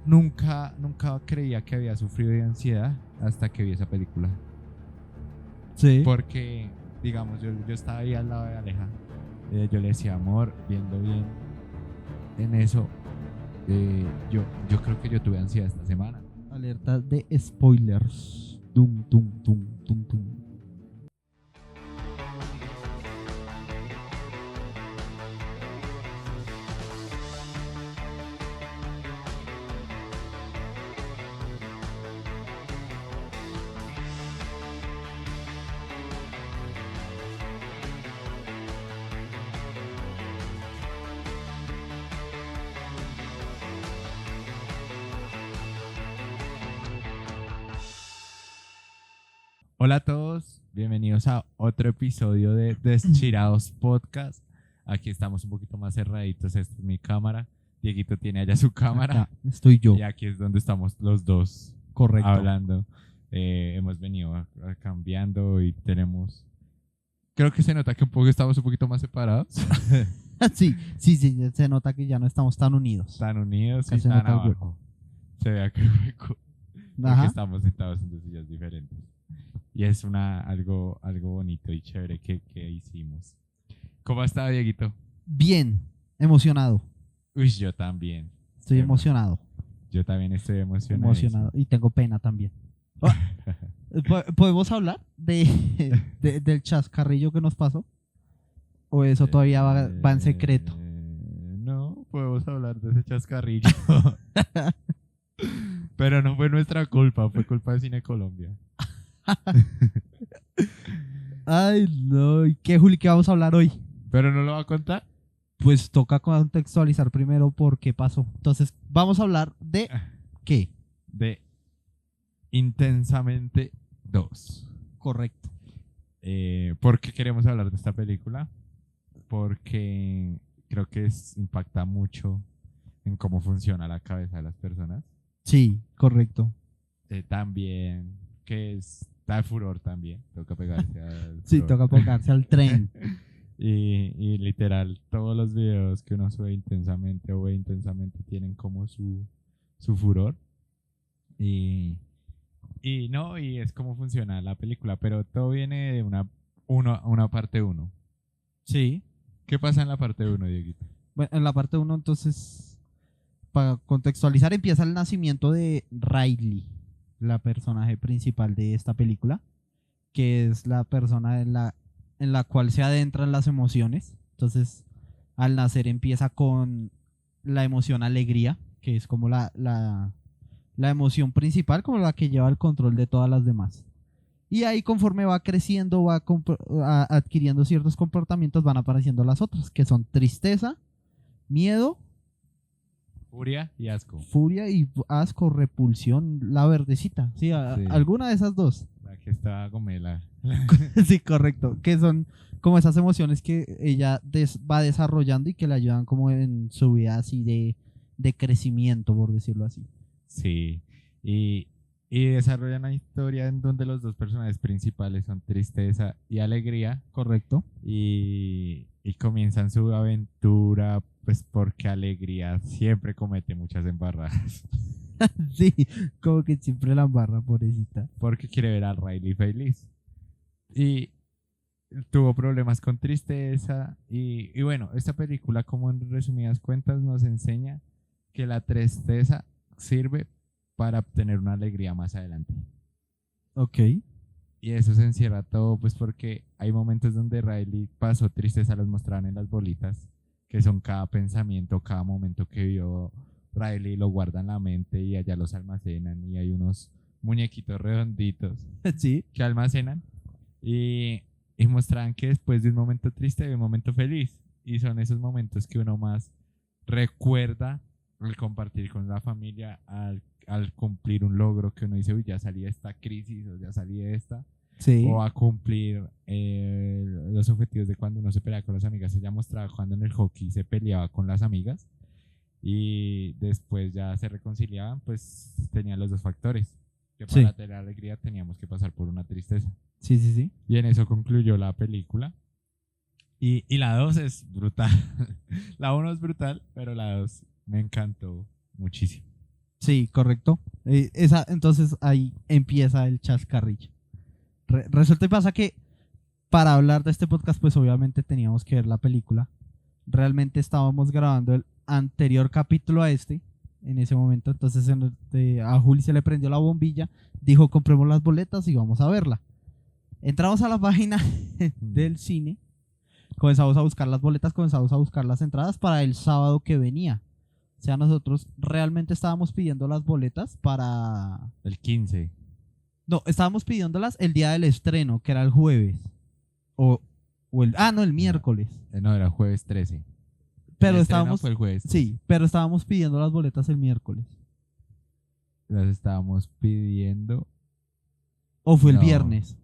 nunca creía que había sufrido de ansiedad hasta que vi esa película. Sí. Porque, digamos, yo estaba ahí al lado de Aleja. Yo le decía, amor, viendo bien en eso, yo creo que yo tuve ansiedad esta semana. Alerta de spoilers. Dum, dum, dum, dum, dum. Hola a todos, bienvenidos a otro episodio de Deschirados Podcast. Aquí estamos un poquito más cerraditos, esta es mi cámara. Dieguito tiene allá su cámara. Acá estoy yo. Y aquí es donde estamos los dos Correcto. hablando. Hemos venido cambiando y tenemos... Creo que se nota que estamos un poquito más separados. Sí, se nota que ya no estamos tan unidos. Tan unidos Acá y se tan nota el abajo. hueco. Se ve acá el hueco. Porque Ajá. estamos sentados en dos sillas diferentes. Y es algo bonito y chévere que hicimos. ¿Cómo está, Dieguito? Bien, emocionado. Uy, yo también. Estoy emocionado. Yo también estoy emocionado. Emocionado. Y tengo pena también. ¿Podemos hablar del chascarrillo que nos pasó? ¿O eso todavía va en secreto? No, podemos hablar de ese chascarrillo. Pero no fue nuestra culpa, fue culpa de Cine Colombia. Ay, no. ¿Y qué, Juli, qué vamos a hablar hoy? ¿Pero no lo va a contar? Pues toca contextualizar primero por qué pasó. Entonces, vamos a hablar de ¿qué? De Intensamente 2. Correcto. ¿Por qué queremos hablar de esta película? Porque creo que impacta mucho en cómo funciona la cabeza de las personas. Sí, correcto. También que está de furor también. Toca pegarse al Sí, furor. toca pegarse al tren. Y literal, todos los videos que uno sube intensamente o ve intensamente tienen como su furor. Y es como funciona la película, pero todo viene de una parte 1. Sí. ¿Qué pasa en la parte 1, Dieguito? Bueno, en la parte 1, entonces, para contextualizar, empieza el nacimiento de Riley, la personaje principal de esta película, que es la persona en la cual se adentran las emociones. Entonces, al nacer empieza con la emoción alegría, que es como la emoción principal, como la que lleva el control de todas las demás. Y ahí, conforme va creciendo, va adquiriendo ciertos comportamientos, van apareciendo las otras, que son tristeza, miedo, Furia y asco. furia y asco, repulsión, la verdecita. Sí, Sí. alguna de esas dos. La que está gomela. Sí, correcto. Que son como esas emociones que ella va desarrollando y que le ayudan como en su vida así de crecimiento, por decirlo así. Sí. Y desarrollan una historia en donde los dos personajes principales son tristeza y alegría. Correcto. Y comienzan su aventura, pues porque alegría siempre comete muchas embarradas. Sí, como que siempre la embarra, pobrecita. Porque quiere ver a Riley feliz. Y tuvo problemas con tristeza. Y bueno, esta película, como en resumidas cuentas, nos enseña que la tristeza sirve para obtener una alegría más adelante. Ok. Y eso se encierra todo, pues porque hay momentos donde Riley pasó tristeza, los mostraban en las bolitas, que son cada pensamiento, cada momento que vio Riley, lo guarda en la mente y allá los almacenan. Y hay unos muñequitos redonditos Sí. que almacenan y mostraban que después de un momento triste hay un momento feliz. Y son esos momentos que uno más recuerda al compartir con la familia, al cumplir un logro que uno dice, uy, ya salí de esta crisis o ya salí de esta. Sí. O a cumplir los objetivos de cuando uno se pelea con las amigas. Ella mostraba cuando en el hockey se peleaba con las amigas y después ya se reconciliaban, pues tenían los dos factores. Que Sí. para tener alegría teníamos que pasar por una tristeza. Sí, sí, sí. Y en eso concluyó la película. Y la 2 es brutal. La 1 es brutal, pero la 2 me encantó muchísimo. Sí, correcto. Entonces ahí empieza el chascarrillo. Resulta y pasa que para hablar de este podcast, pues obviamente teníamos que ver la película. Realmente estábamos grabando el anterior capítulo a este en ese momento. Entonces a Juli se le prendió la bombilla, dijo compremos las boletas y vamos a verla. Entramos a la página del cine, comenzamos a buscar las boletas, comenzamos a buscar las entradas para el sábado que venía. O sea, nosotros realmente estábamos pidiendo las boletas para... El 15. No, estábamos pidiéndolas el día del estreno, que era el jueves. O, no, el miércoles. No, era jueves 13. Pero El estreno estábamos... fue el jueves. Sí, pero estábamos pidiendo las boletas el miércoles. Las estábamos pidiendo. ¿O fue el No, viernes?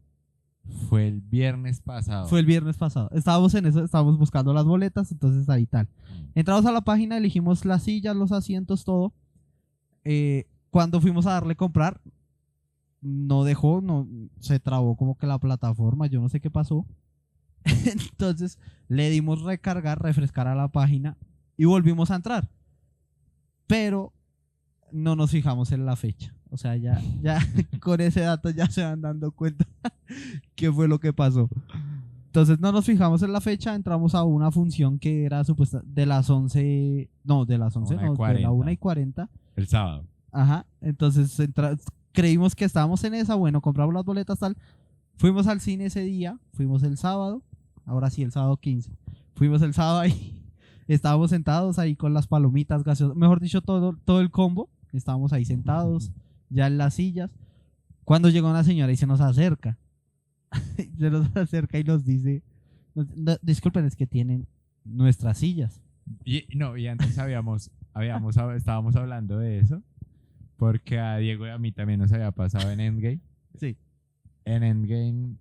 Fue el viernes pasado. Fue el viernes pasado. Estábamos en eso, estábamos buscando las boletas, entonces ahí tal. Entramos a la página, elegimos las sillas, los asientos, todo. Cuando fuimos a darle a comprar, no dejó, no, se trabó como que la plataforma, yo no sé qué pasó. Entonces le dimos recargar, refrescar a la página y volvimos a entrar. Pero no nos fijamos en la fecha. O sea, ya con ese dato ya se van dando cuenta qué fue lo que pasó. Entonces no nos fijamos en la fecha, entramos a una función que era supuesta de las 11, no, de las 11, no, de la 1:40. El sábado. Ajá, entonces creímos que estábamos en esa, bueno, compramos las boletas, tal. Fuimos al cine ese día, fuimos el sábado, ahora sí, el sábado 15. Fuimos el sábado ahí, estábamos sentados ahí con las palomitas gaseosas, mejor dicho, todo el combo. Estábamos ahí sentados, ya en las sillas, cuando llegó una señora y se nos acerca. Se nos acerca y nos dice, disculpen, es que tienen nuestras sillas. Y antes estábamos hablando de eso, porque a Diego y a mí también nos había pasado en Endgame. Sí. En Endgame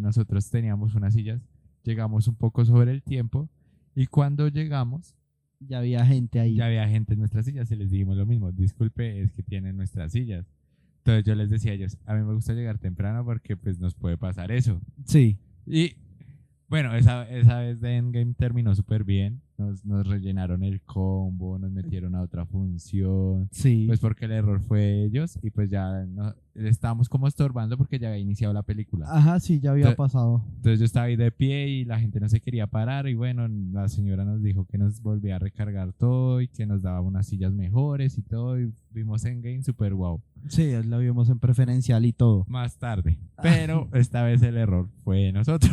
nosotros teníamos unas sillas, llegamos un poco sobre el tiempo y cuando llegamos ya había gente ahí. Ya había gente en nuestras sillas y les dijimos lo mismo. Disculpe, es que tienen nuestras sillas. Entonces yo les decía a ellos, a mí me gusta llegar temprano porque pues nos puede pasar eso. Sí. Y bueno, esa vez de Endgame terminó súper bien. Nos rellenaron el combo, nos metieron a otra función. Sí. Pues porque el error fue de ellos y pues ya estábamos como estorbando porque ya había iniciado la película. Ajá, sí, ya había pasado. Entonces yo estaba ahí de pie y la gente no se quería parar y bueno, la señora nos dijo que nos volvía a recargar todo y que nos daba unas sillas mejores y todo y vimos Endgame súper wow. Sí, la vimos en preferencial y todo. Más tarde, pero esta vez el error fue de nosotros.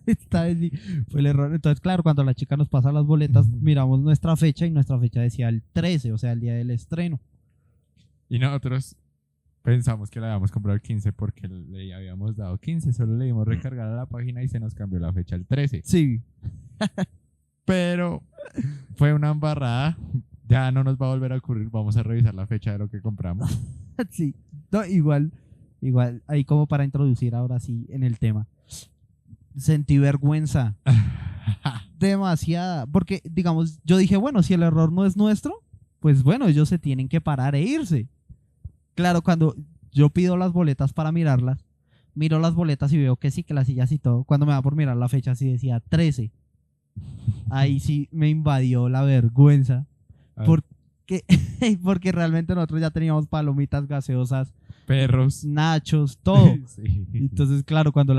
Esta vez sí fue el error. Entonces, claro, cuando la chica nos pasa las boletas, miramos nuestra fecha y nuestra fecha decía el 13, o sea, el día del estreno. Y nosotros pensamos que la habíamos comprado el 15 porque le habíamos dado 15, solo le dimos recargar a la página y se nos cambió la fecha al 13. Sí. Pero fue una embarrada, ya no nos va a volver a ocurrir, vamos a revisar la fecha de lo que compramos. Sí, no, igual, ahí como para introducir ahora sí en el tema. Sentí vergüenza. Demasiada. Porque, digamos, yo dije, bueno, si el error no es nuestro, pues bueno, ellos se tienen que parar e irse. Claro, cuando yo pido las boletas para mirarlas, miro las boletas y veo que sí, que las sillas y todo. Cuando me da por mirar la fecha, sí decía 13. Ahí sí me invadió la vergüenza. Porque realmente nosotros ya teníamos palomitas gaseosas, perros, nachos, todo. Sí. Entonces, claro, cuando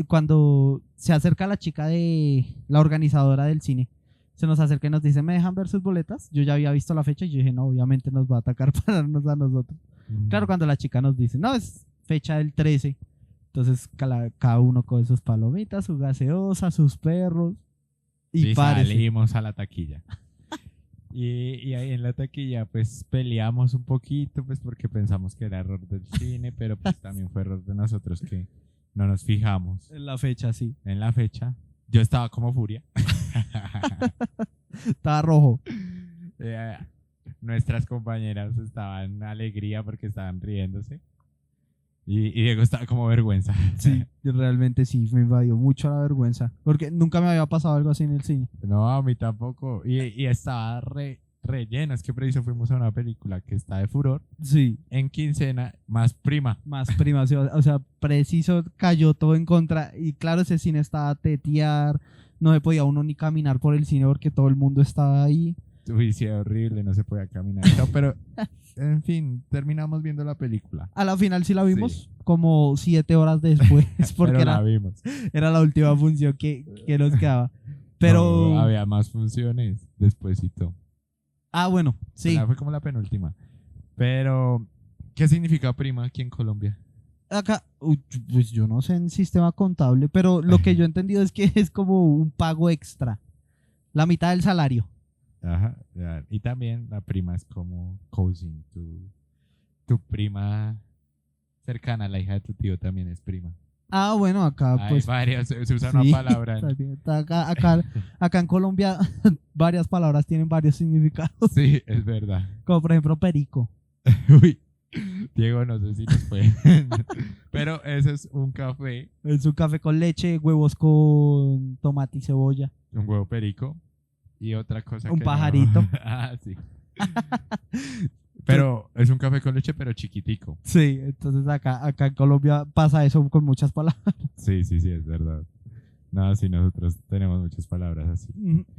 cuando se acerca la chica de la organizadora del cine, se nos acerca y nos dice, ¿me dejan ver sus boletas? Yo ya había visto la fecha y yo dije, no, obviamente nos va a atacar para darnos a nosotros. Claro, cuando la chica nos dice, no, es fecha del 13. Entonces, cada uno con sus palomitas, su gaseosa, sus perros. Y salimos a la taquilla. Y ahí en la taquilla pues peleamos un poquito pues porque pensamos que era error del cine, pero pues también fue error de nosotros que no nos fijamos. En la fecha, sí. En la fecha. Yo estaba como furia. Estaba rojo. Nuestras compañeras estaban en alegría porque estaban riéndose. Y Diego estaba como vergüenza. Sí, realmente sí, me invadió mucho la vergüenza. Porque nunca me había pasado algo así en el cine. No, a mí tampoco. Y estaba relleno. Es que preciso fuimos a una película que está de furor. Sí. En quincena, más prima. Más prima. O sea, preciso cayó todo en contra. Y claro, ese cine estaba a tetear. No se podía uno ni caminar por el cine porque todo el mundo estaba ahí. Uy, sí, horrible, no se podía caminar. No, pero, en fin, terminamos viendo la película. A la final sí la vimos Sí. como 7 horas después, porque Pero la era, vimos. era la última función que nos quedaba. No, Pero, había más funciones despuésito. bueno, sí. Fue como la penúltima. Pero, ¿qué significa prima aquí en Colombia? Acá, pues yo no sé en sistema contable, pero lo que yo he entendido es que es como un pago extra, la mitad del salario. Ajá. Ya. Y también la prima es como cousin. Tu prima cercana, la hija de tu tío, también es prima. Bueno, acá Hay pues varias, se usa sí, una palabra. también acá en Colombia varias palabras tienen varios significados, Sí, es verdad. como por ejemplo perico. Uy, Diego, no sé si nos puede. Pero ese es un café, Es un café con leche, huevos con tomate y cebolla, un huevo perico y otra cosa un que no. pajarito. Sí. Pero es un café con leche, pero chiquitico. Sí, entonces acá en Colombia pasa eso con muchas palabras. Sí, es verdad. No, sí, nosotros tenemos muchas palabras así.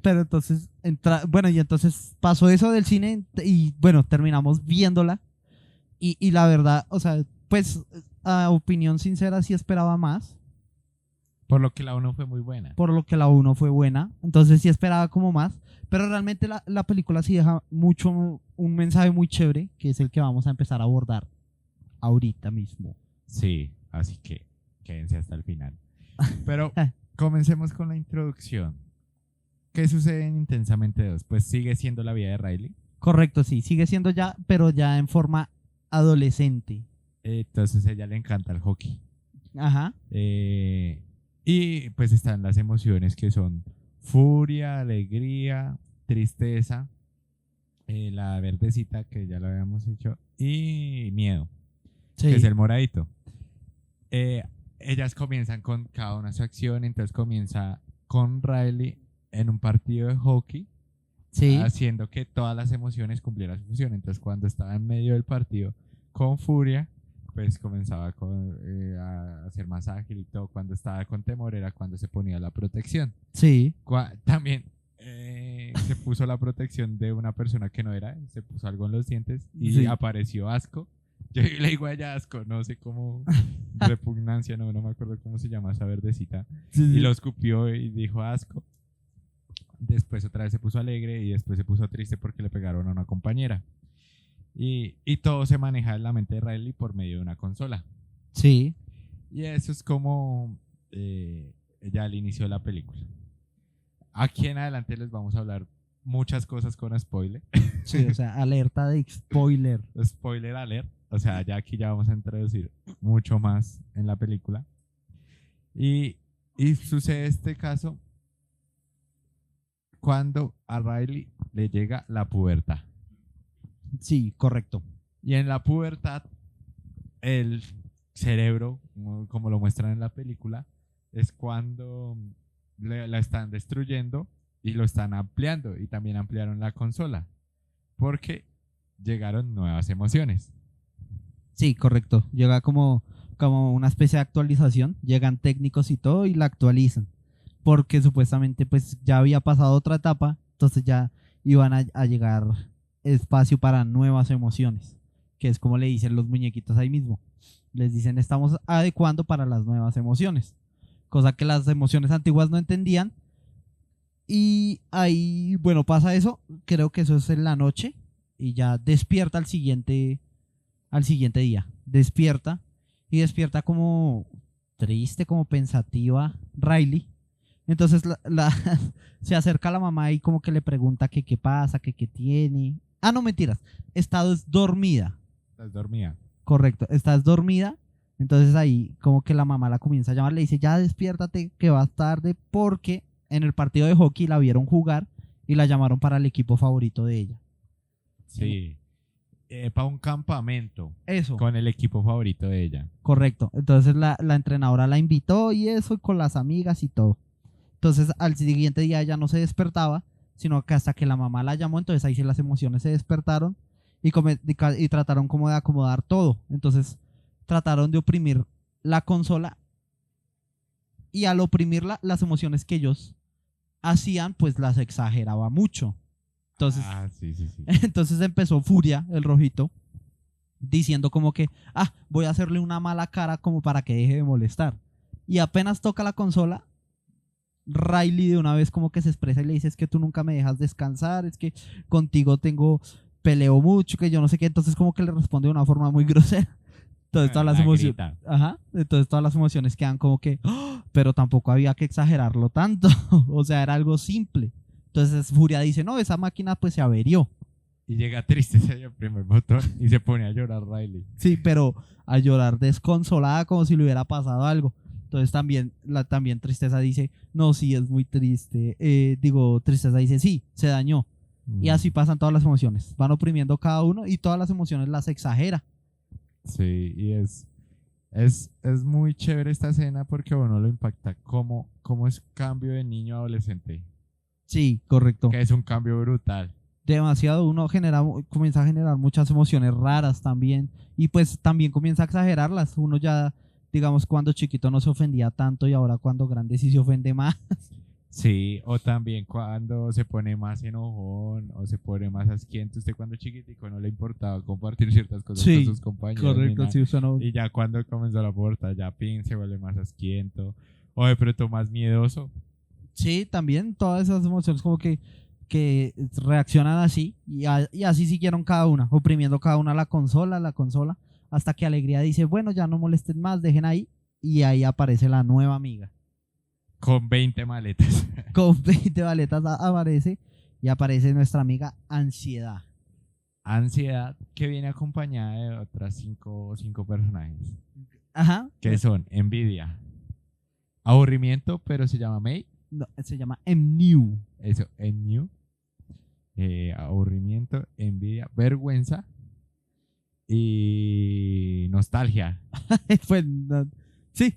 Pero entonces, bueno, y entonces pasó eso del cine y bueno, terminamos viéndola. Y la verdad, o sea, pues a opinión sincera sí esperaba más, Por lo que la uno fue muy buena. por lo que la uno fue buena, entonces sí esperaba como más, pero realmente la película sí deja mucho, un mensaje muy chévere, que es el que vamos a empezar a abordar ahorita mismo. Sí, así que quédense hasta el final. Pero comencemos con la introducción. ¿Qué sucede en Intensamente 2? Pues sigue siendo la vida de Riley. Correcto, sí, sigue siendo ya, pero ya en forma adolescente. Entonces a ella le encanta el hockey. Ajá, Y pues están las emociones que son furia, alegría, tristeza, la verdecita que ya lo habíamos hecho, y miedo, que es sí, el moradito. Eh, Ellas comienzan con cada una su acción, entonces comienza con Riley en un partido de hockey, sí, haciendo que todas las emociones cumplieran su función. Entonces cuando estaba en medio del partido con furia, pues comenzaba a ser más ágil y todo. Cuando estaba con temor era cuando se ponía la protección. sí, También se puso la protección de una persona que no era, se puso algo en los dientes y sí. apareció asco. Yo le digo a ella asco, no sé cómo, repugnancia, no me acuerdo cómo se llama esa verdecita. Sí, Y sí. lo escupió y dijo asco. Después otra vez se puso alegre y después se puso triste porque le pegaron a una compañera. Y todo se maneja en la mente de Riley por medio de una consola. Sí, Y eso es como ya al inicio de la película. Aquí en adelante les vamos a hablar muchas cosas con spoiler. sí, o sea, alerta de spoiler. Spoiler alert. O sea, ya aquí ya vamos a introducir mucho más en la película. Y sucede este caso cuando a Riley le llega la pubertad. Sí, correcto. Y en la pubertad, el cerebro, como lo muestran en la película, es cuando la están destruyendo y lo están ampliando. Y también ampliaron la consola. Porque llegaron nuevas emociones. Sí, correcto. Llega como una especie de actualización. Llegan técnicos y todo y la actualizan. Porque supuestamente pues ya había pasado otra etapa, entonces ya iban a llegar espacio para nuevas emociones, que es como le dicen los muñequitos ahí mismo. Les dicen estamos adecuando para las nuevas emociones, cosa que las emociones antiguas no entendían. Y ahí, bueno, pasa eso, creo que eso es en la noche y ya despierta al siguiente día. Despierta y despierta como triste, como pensativa Riley. Entonces se acerca a la mamá y como que le pregunta que qué pasa, que qué tiene. No, mentiras. Estás dormida. Estás dormida. Correcto, estás dormida. Entonces ahí como que la mamá la comienza a llamar, le dice, ya despiértate que vas tarde porque en el partido de hockey la vieron jugar y la llamaron para el equipo favorito de ella. Sí. Para un campamento Eso, con el equipo favorito de ella. correcto. Entonces la entrenadora la invitó y eso, y con las amigas y todo. Entonces al siguiente día ella no se despertaba, sino que hasta que la mamá la llamó, entonces ahí sí las emociones se despertaron y trataron como de acomodar todo. Entonces trataron de oprimir la consola y al oprimirla, las emociones que ellos hacían, pues las exageraba mucho. Entonces, Sí, sí, sí. entonces empezó Furia, el rojito, diciendo como que, voy a hacerle una mala cara como para que deje de molestar. Y apenas toca la consola, Riley de una vez como que se expresa y le dice, es que tú nunca me dejas descansar, es que contigo peleo mucho, que yo no sé qué. Entonces como que le responde de una forma muy grosera. Entonces todas las La emociones, grita. entonces todas las emociones quedan como que, pero tampoco había que exagerarlo tanto. O sea, era algo simple. Entonces Furia dice, no, esa máquina pues se averió. Y llega triste, se el primer botón y se pone a llorar Riley. Sí, pero a llorar desconsolada como si le hubiera pasado algo. Entonces también Tristeza dice, no, sí, es muy triste. Tristeza dice, sí, se dañó. Y así pasan todas las emociones. Van oprimiendo cada uno y todas las emociones las exagera. Sí, y es muy chévere esta escena porque a uno lo impacta cómo es cambio de niño a adolescente, Sí, correcto. que es un cambio brutal. Demasiado, comienza a generar muchas emociones raras también. Y pues también comienza a exagerarlas. Uno ya, digamos, cuando chiquito no se ofendía tanto y ahora cuando grande sí se ofende más. Sí, o también cuando se pone más enojón o se pone más asquiento. Usted cuando chiquitico no le importaba compartir ciertas cosas con Sí, sus compañeros ni correcto, nada. sí, usted no. Y ya cuando comenzó la pubertad ya se vuelve más asquiento o de pronto más miedoso. Sí, también todas esas emociones como que reaccionan así y así siguieron cada una, oprimiendo cada una la consola, hasta que Alegría dice, bueno, ya no molesten más, dejen ahí, y ahí aparece la nueva amiga. Con 20 maletas. Con 20 baletas aparece y aparece nuestra amiga Ansiedad. Ansiedad que viene acompañada de otras cinco personajes. Ajá. Que son envidia, aburrimiento, pero se llama May. No, se llama Mnew. Eso, New. Aburrimiento, envidia, vergüenza y nostalgia. Pues, no, sí,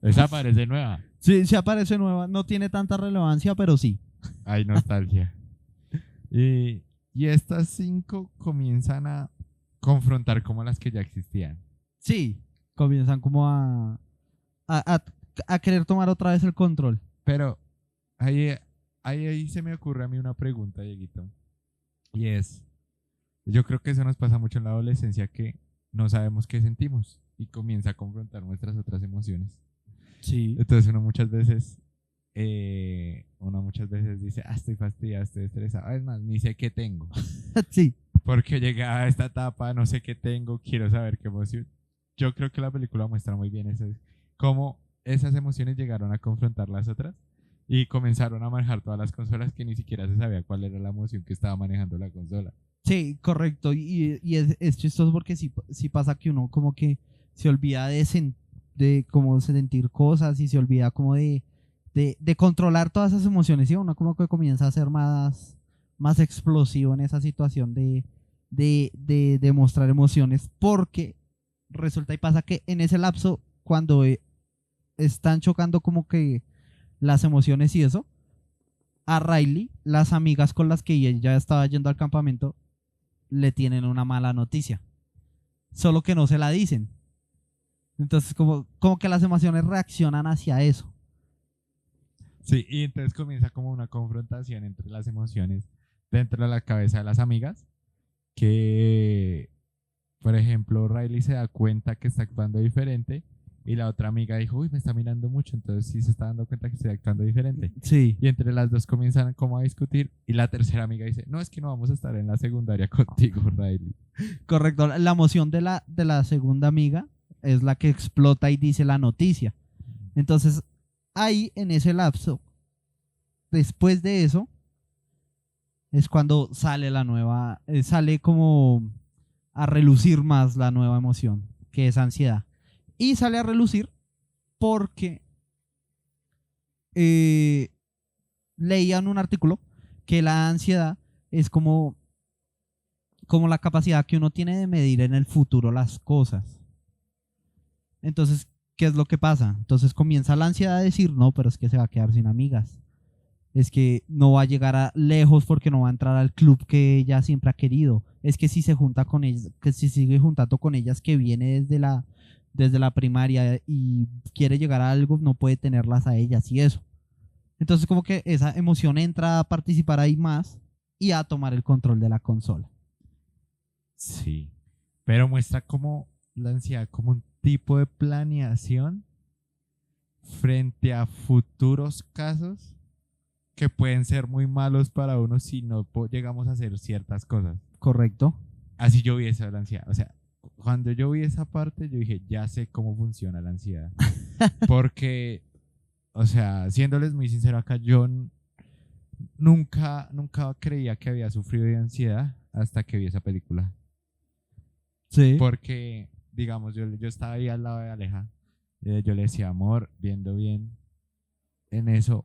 Esa parece nueva. sí, sí aparece nueva. No tiene tanta relevancia, pero sí. Hay nostalgia. Y, y estas 5 comienzan a confrontar como las que ya existían. Sí, comienzan como a, a- a querer tomar otra vez el control. Pero ahí, ahí se me ocurre a mí una pregunta, Dieguito. Y es, yo creo que eso nos pasa mucho en la adolescencia que no sabemos qué sentimos y comienza a confrontar nuestras otras emociones. Sí. Entonces uno muchas veces dice, estoy fastidiado, estoy estresado. Es más, ni sé qué tengo. Sí, Porque llegada a esta etapa, no sé qué tengo, quiero saber qué emoción. Yo creo que la película muestra muy bien eso, cómo esas emociones llegaron a confrontar las otras y comenzaron a manejar todas las consolas que ni siquiera se sabía cuál era la emoción que estaba manejando la consola. sí, correcto. Y es chistoso porque sí pasa que uno como que se olvida de cómo sentir cosas y se olvida como de controlar todas esas emociones. Y uno como que comienza a ser más explosivo en esa situación de mostrar emociones porque resulta y pasa que en ese lapso, cuando están chocando como que las emociones y eso, a Riley, las amigas con las que ella estaba yendo al campamento, le tienen una mala noticia. Solo que no se la dicen. Entonces, como que las emociones reaccionan hacia eso. Sí, y entonces comienza como una confrontación entre las emociones dentro de la cabeza de las amigas, que, por ejemplo, Riley se da cuenta que está actuando diferente y la otra amiga dijo, uy, me está mirando mucho, entonces sí se está dando cuenta que estoy actuando diferente. Sí, Y entre las dos comienzan como a discutir y la tercera amiga dice, no, es que no vamos a estar en la secundaria contigo, Riley. correcto. La emoción de la segunda amiga es la que explota y dice la noticia. Entonces, ahí en ese lapso, después de eso, es cuando sale como a relucir más la nueva emoción, que es ansiedad. Y sale a relucir porque eh, leía en un artículo que la ansiedad es como la capacidad que uno tiene de medir en el futuro las cosas. Entonces, ¿qué es lo que pasa? Entonces comienza la ansiedad a decir, no, pero es que se va a quedar sin amigas. Es que no va a llegar a lejos porque no va a entrar al club que ella siempre ha querido. Es que si se junta con ellas, que si sigue juntando con ellas que viene desde la primaria y quiere llegar a algo, no puede tenerlas a ellas y eso. Entonces como que esa emoción entra a participar ahí más y a tomar el control de la consola. Sí, pero muestra como la ansiedad como un tipo de planeación frente a futuros casos que pueden ser muy malos para uno si no llegamos a hacer ciertas cosas. ¿Correcto? Así yo vi esa la ansiedad. O sea, cuando yo vi esa parte, yo dije, ya sé cómo funciona la ansiedad. Porque, o sea, siéndoles muy sincero acá, yo nunca creía que había sufrido de ansiedad hasta que vi esa película. Sí. Porque, digamos, yo estaba ahí al lado de Aleja. Yo le decía, amor, viendo bien en eso,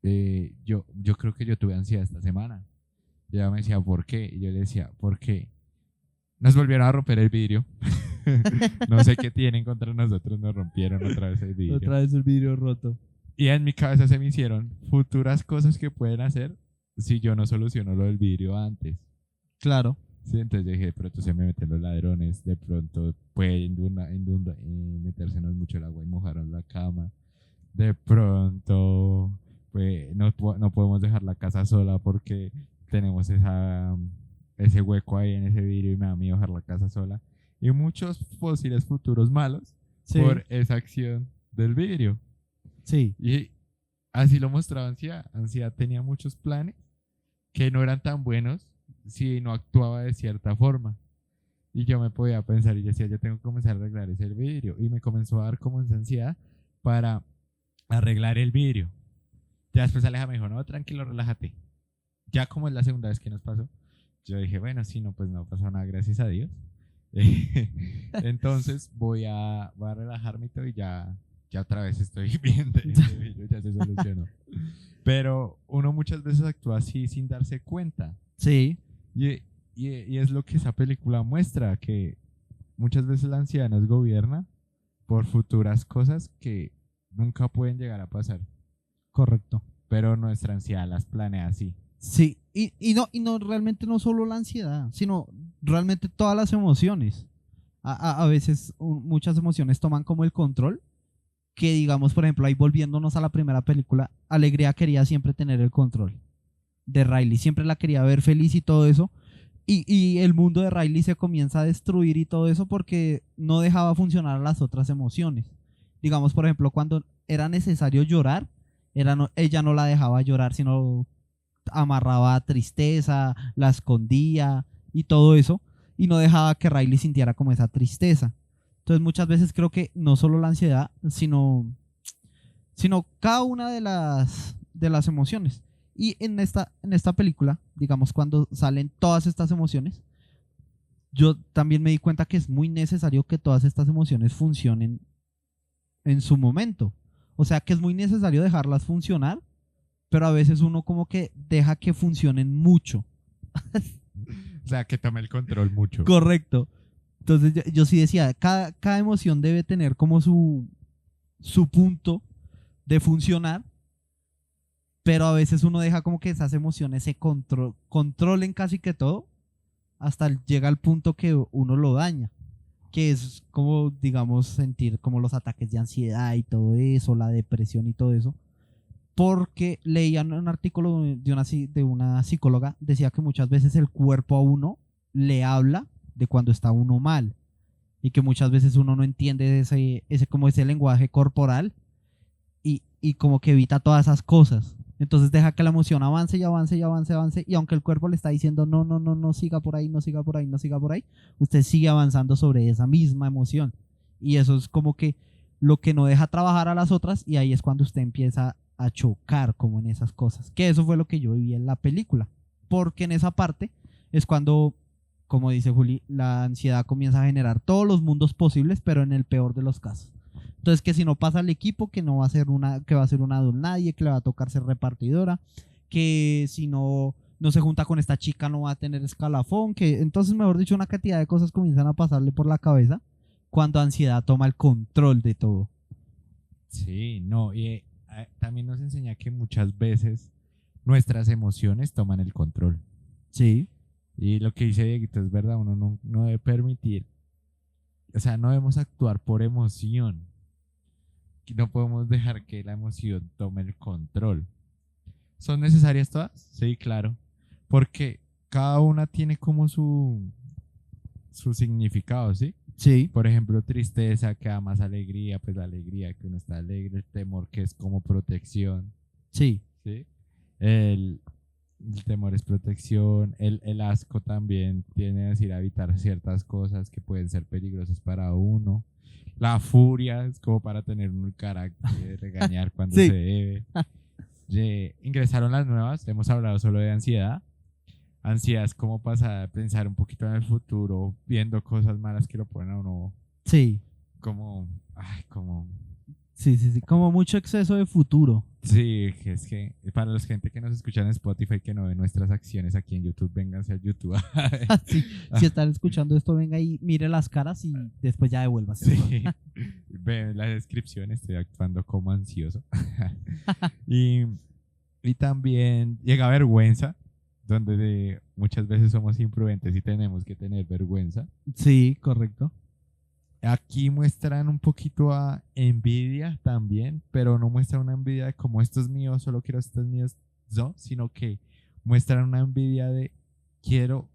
yo creo que yo tuve ansiedad esta semana. Y ella me decía, ¿por qué? Y yo le decía, ¿por qué? Nos volvieron a romper el vidrio. No sé qué tienen contra nosotros, nos rompieron otra vez el vidrio. Otra vez el vidrio roto. Y en mi cabeza se me hicieron futuras cosas que pueden hacer si yo no soluciono lo del vidrio antes. Claro. Sí, entonces yo dije, de pronto se me meten los ladrones, de pronto puede metérsenos mucho el agua y mojaron la cama. De pronto, pues no podemos dejar la casa sola porque tenemos ese hueco ahí en ese vidrio y me da miedo dejar la casa sola. Y muchos posibles futuros malos Sí. por esa acción del vidrio. Sí. Y así lo mostraba Ansiedad. Ansiedad tenía muchos planes que no eran tan buenos si no actuaba de cierta forma. Y yo me podía pensar y decía, yo tengo que comenzar a arreglar ese vidrio. Y me comenzó a dar como esa ansiedad para arreglar el vidrio. Ya después Aleja me dijo, no, tranquilo, relájate. Ya como es la segunda vez que nos pasó, yo dije, bueno, sí, no, pues no pasó nada, gracias a Dios. Entonces voy a relajarme y todo y ya otra vez estoy bien de ese vidrio, ya se solucionó. Pero uno muchas veces actúa así sin darse cuenta. Sí. Y es lo que esa película muestra, que muchas veces la ansiedad nos gobierna por futuras cosas que nunca pueden llegar a pasar, Correcto. pero nuestra ansiedad las planea así. Sí. Y no realmente no solo la ansiedad, sino realmente todas las emociones. A veces muchas emociones toman como el control, que digamos, por ejemplo, ahí volviéndonos a la primera película, Alegría quería siempre tener el control de Riley, siempre la quería ver feliz y todo eso. Y el mundo de Riley se comienza a destruir y todo eso porque no dejaba funcionar las otras emociones. Digamos, por ejemplo, cuando era necesario llorar, ella no la dejaba llorar, sino amarraba a tristeza, la escondía y todo eso, y no dejaba que Riley sintiera como esa tristeza. Entonces muchas veces creo que no solo la ansiedad, sino cada una de las emociones. Y en esta película, digamos, cuando salen todas estas emociones, yo también me di cuenta que es muy necesario que todas estas emociones funcionen en su momento. O sea, que es muy necesario dejarlas funcionar, pero a veces uno como que deja que funcionen mucho. O sea, que tome el control mucho. Correcto. Entonces yo sí decía, cada emoción debe tener como su punto de funcionar, pero a veces uno deja como que esas emociones se controlen casi que todo, hasta llega al punto que uno lo daña, que es como, digamos, sentir como los ataques de ansiedad y todo eso, la depresión y todo eso, porque leían un artículo de una psicóloga, decía que muchas veces el cuerpo a uno le habla de cuando está uno mal y que muchas veces uno no entiende como ese lenguaje corporal y como que evita todas esas cosas. Entonces deja que la emoción avance y avance y avance, avance. Y aunque el cuerpo le está diciendo no, no, no, no siga por ahí, no siga por ahí, no siga por ahí, usted sigue avanzando sobre esa misma emoción. Y eso es como que lo que no deja trabajar a las otras y ahí es cuando usted empieza a chocar como en esas cosas. Que eso fue lo que yo viví en la película. Porque en esa parte es cuando, como dice Juli, la ansiedad comienza a generar todos los mundos posibles, pero en el peor de los casos. Entonces, que si no pasa al equipo, que no va a ser que va a ser una don nadie, que le va a tocar ser repartidora, que si no se junta con esta chica no va a tener escalafón, que entonces, mejor dicho, una cantidad de cosas comienzan a pasarle por la cabeza cuando ansiedad toma el control de todo. Sí, no, y también nos enseña que muchas veces nuestras emociones toman el control. Sí, Y lo que dice Dieguito es verdad, uno no debe permitir, o sea, no debemos actuar por emoción. No podemos dejar que la emoción tome el control. ¿Son necesarias todas? Sí, claro. porque cada una tiene como su significado, ¿sí? Sí, Por ejemplo, tristeza que da más alegría, pues la alegría que uno está alegre, el temor que es como protección, sí, ¿sí? El, el temor es protección, el asco también tiene a decir evitar ciertas cosas que pueden ser peligrosas para uno. La furia es como para tener un carácter, regañar cuando se sí, debe. Ingresaron las nuevas, hemos hablado solo de ansiedad. Ansiedad es como pasar a pensar un poquito en el futuro, viendo cosas malas que lo ponen a uno sí, como, ay, como, sí, sí, sí, como mucho exceso de futuro. sí, es que para los gente que nos escucha en Spotify que no ve nuestras acciones aquí en YouTube, vénganse a YouTube. Sí, si están escuchando esto, venga y mire las caras y después ya devuélvase. Sí, ven la descripción, estoy actuando como ansioso. Y, y también llega vergüenza, donde muchas veces somos imprudentes y tenemos que tener vergüenza. Sí, correcto. Aquí muestran un poquito a envidia también, pero no muestran una envidia de como esto es mío, solo quiero esto es mío, no, sino que muestran una envidia de quiero,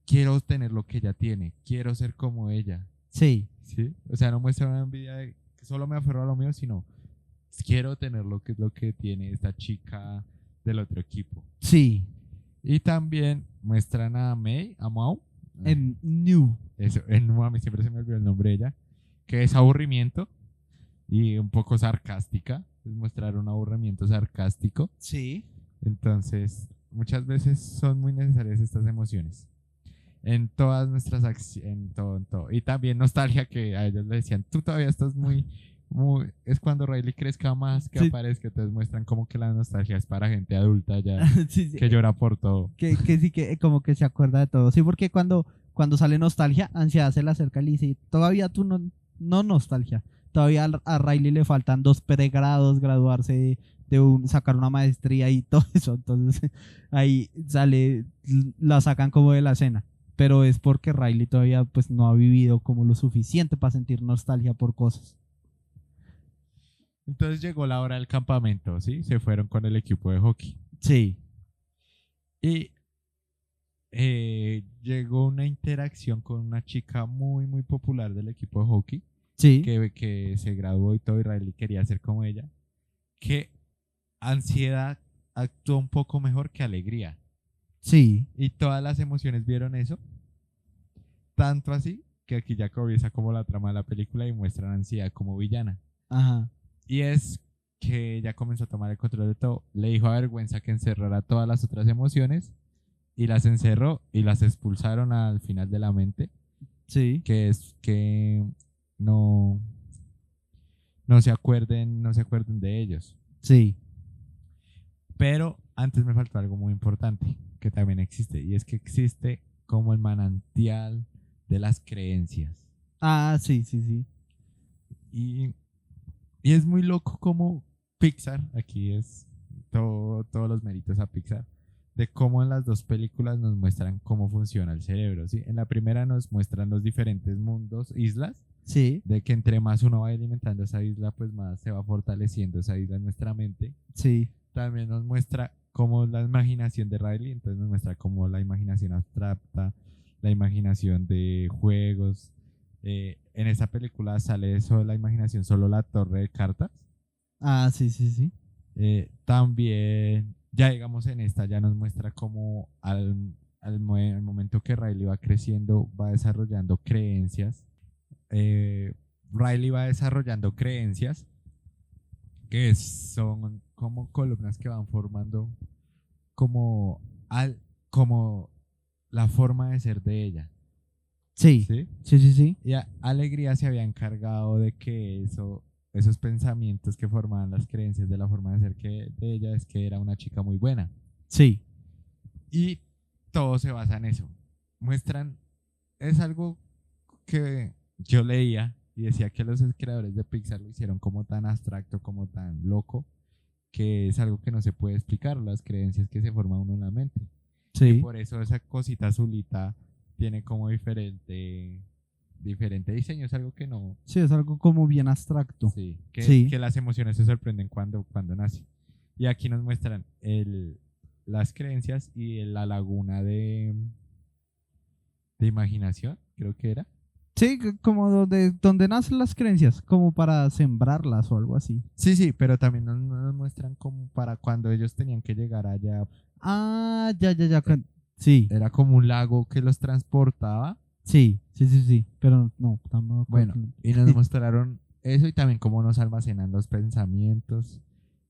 quiero tener lo que ella tiene, quiero ser como ella, Sí, ¿sí? O sea, no muestran una envidia de que solo me aferro a lo mío, sino quiero tener lo que es lo que tiene esta chica del otro equipo. sí, Y también muestran a May, a Mau, en New. eso, a mí siempre se me olvidó el nombre de ella, que es aburrimiento y un poco sarcástica, es mostrar un aburrimiento sarcástico. Sí, Entonces, muchas veces son muy necesarias estas emociones en todas nuestras acciones, en todo, en todo. Y también nostalgia que a ellos le decían, tú todavía estás es cuando Riley crezca más que sí, aparezca, entonces muestran como que la nostalgia es para gente adulta ya sí, sí, que llora por todo. que sí, que como que se acuerda de todo. Sí, porque cuando sale nostalgia, ansiedad se le acerca y le dice, todavía tú no, no nostalgia. Todavía a Riley le faltan 2 pregrados, graduarse sacar una maestría y todo eso. Entonces ahí sale, la sacan como de la escena. Pero es porque Riley todavía pues no ha vivido como lo suficiente para sentir nostalgia por cosas. Entonces llegó la hora del campamento, ¿sí? Se fueron con el equipo de hockey. Sí, Y llegó una interacción con una chica muy, muy popular del equipo de hockey, sí, que se graduó y todo, y Riley quería ser como ella, que ansiedad actuó un poco mejor que alegría. sí, Y todas las emociones vieron eso, tanto así que aquí ya comienza como la trama de la película y muestran ansiedad como villana. ajá, Y es que ya comenzó a tomar el control de todo. Le dijo a Vergüenza que encerrara todas las otras emociones y las encerró y las expulsaron al final de la mente, sí, que es que no, no se acuerden de ellos. sí. Pero antes me faltó algo muy importante que también existe y es que existe como el manantial de las creencias. Ah, sí, sí, sí. Y, y es muy loco como Pixar, aquí es todos los méritos a Pixar, de cómo en las dos películas nos muestran cómo funciona el cerebro, ¿sí? En la primera nos muestran los diferentes mundos, islas, Sí, de que entre más uno va alimentando esa isla, pues más se va fortaleciendo esa isla en nuestra mente. sí, También nos muestra cómo la imaginación de Riley, entonces nos muestra cómo la imaginación abstracta, la imaginación de juegos. En esta película sale eso de la imaginación, solo la torre de cartas. ah, sí, sí, sí. También, ya digamos en esta, ya nos muestra cómo al momento que Riley va creciendo, va desarrollando creencias. eh, Riley va desarrollando creencias que son como columnas que van formando como, como la forma de ser de ella, Sí, ¿sí? sí, sí, sí. Y Alegría se había encargado de que esos pensamientos que formaban las creencias de la forma de ser de ella es que era una chica muy buena. Sí, Y todo se basa en eso. Muestran, es algo que yo leía y decía que los creadores de Pixar lo hicieron como tan abstracto, como tan loco, que es algo que no se puede explicar, las creencias que se forma uno en la mente. Y sí. por eso esa cosita azulita tiene como diferente diseño, es algo que no, Sí, es algo como bien abstracto. sí, Sí, que las emociones se sorprenden cuando nace. Y aquí nos muestran las creencias y la laguna de imaginación, creo que era. Sí, como donde nacen las creencias, como para sembrarlas o algo así. Sí, sí, pero también nos muestran como para cuando ellos tenían que llegar allá. Ah, ya, ya, ya. eh, Sí, Era como un lago que los transportaba. sí, sí, sí, sí. Pero no, tampoco. Bueno, y nos mostraron eso y también cómo nos almacenan los pensamientos.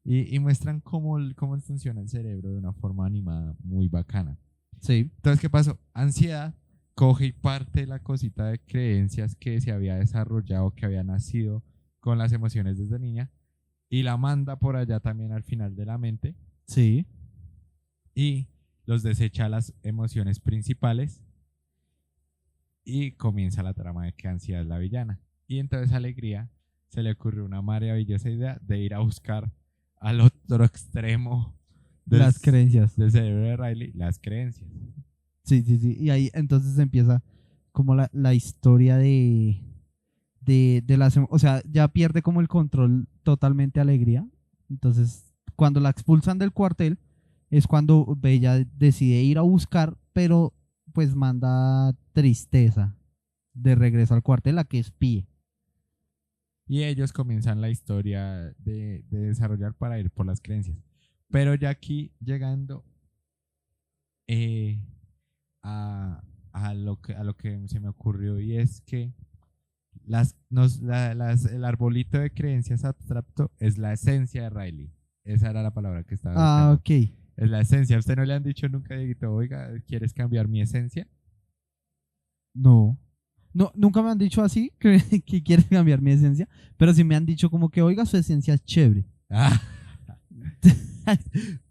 Y muestran cómo funciona el cerebro de una forma animada muy bacana. Sí, Entonces, ¿qué pasó? Ansiedad coge y parte la cosita de creencias que se había desarrollado, que había nacido con las emociones desde niña, y la manda por allá también al final de la mente sí. y los desecha a las emociones principales y comienza la trama de que ansiedad es la villana. Y entonces Alegría se le ocurrió una maravillosa idea de ir a buscar al otro extremo del, Las creencias. del cerebro de Riley, las creencias. Sí, sí, sí. Y ahí entonces empieza como la historia de las, o sea, ya pierde como el control totalmente Alegría. Entonces, cuando la expulsan del cuartel, es cuando Bella decide ir a buscar, pero pues manda Tristeza de regreso al cuartel a que espíe. Y ellos comienzan la historia de desarrollar para ir por las creencias. Pero ya aquí llegando eh, a, a lo que se me ocurrió y es que el arbolito de creencias abstracto es la esencia de Riley. Esa era la palabra que estaba Ah, buscando. ok. Es la esencia. ¿A usted no le han dicho nunca, Dieguito, oiga, ¿quieres cambiar mi esencia? No. No, nunca me han dicho así, que quieren cambiar mi esencia, pero sí me han dicho como que, oiga, su esencia es chévere. Ah,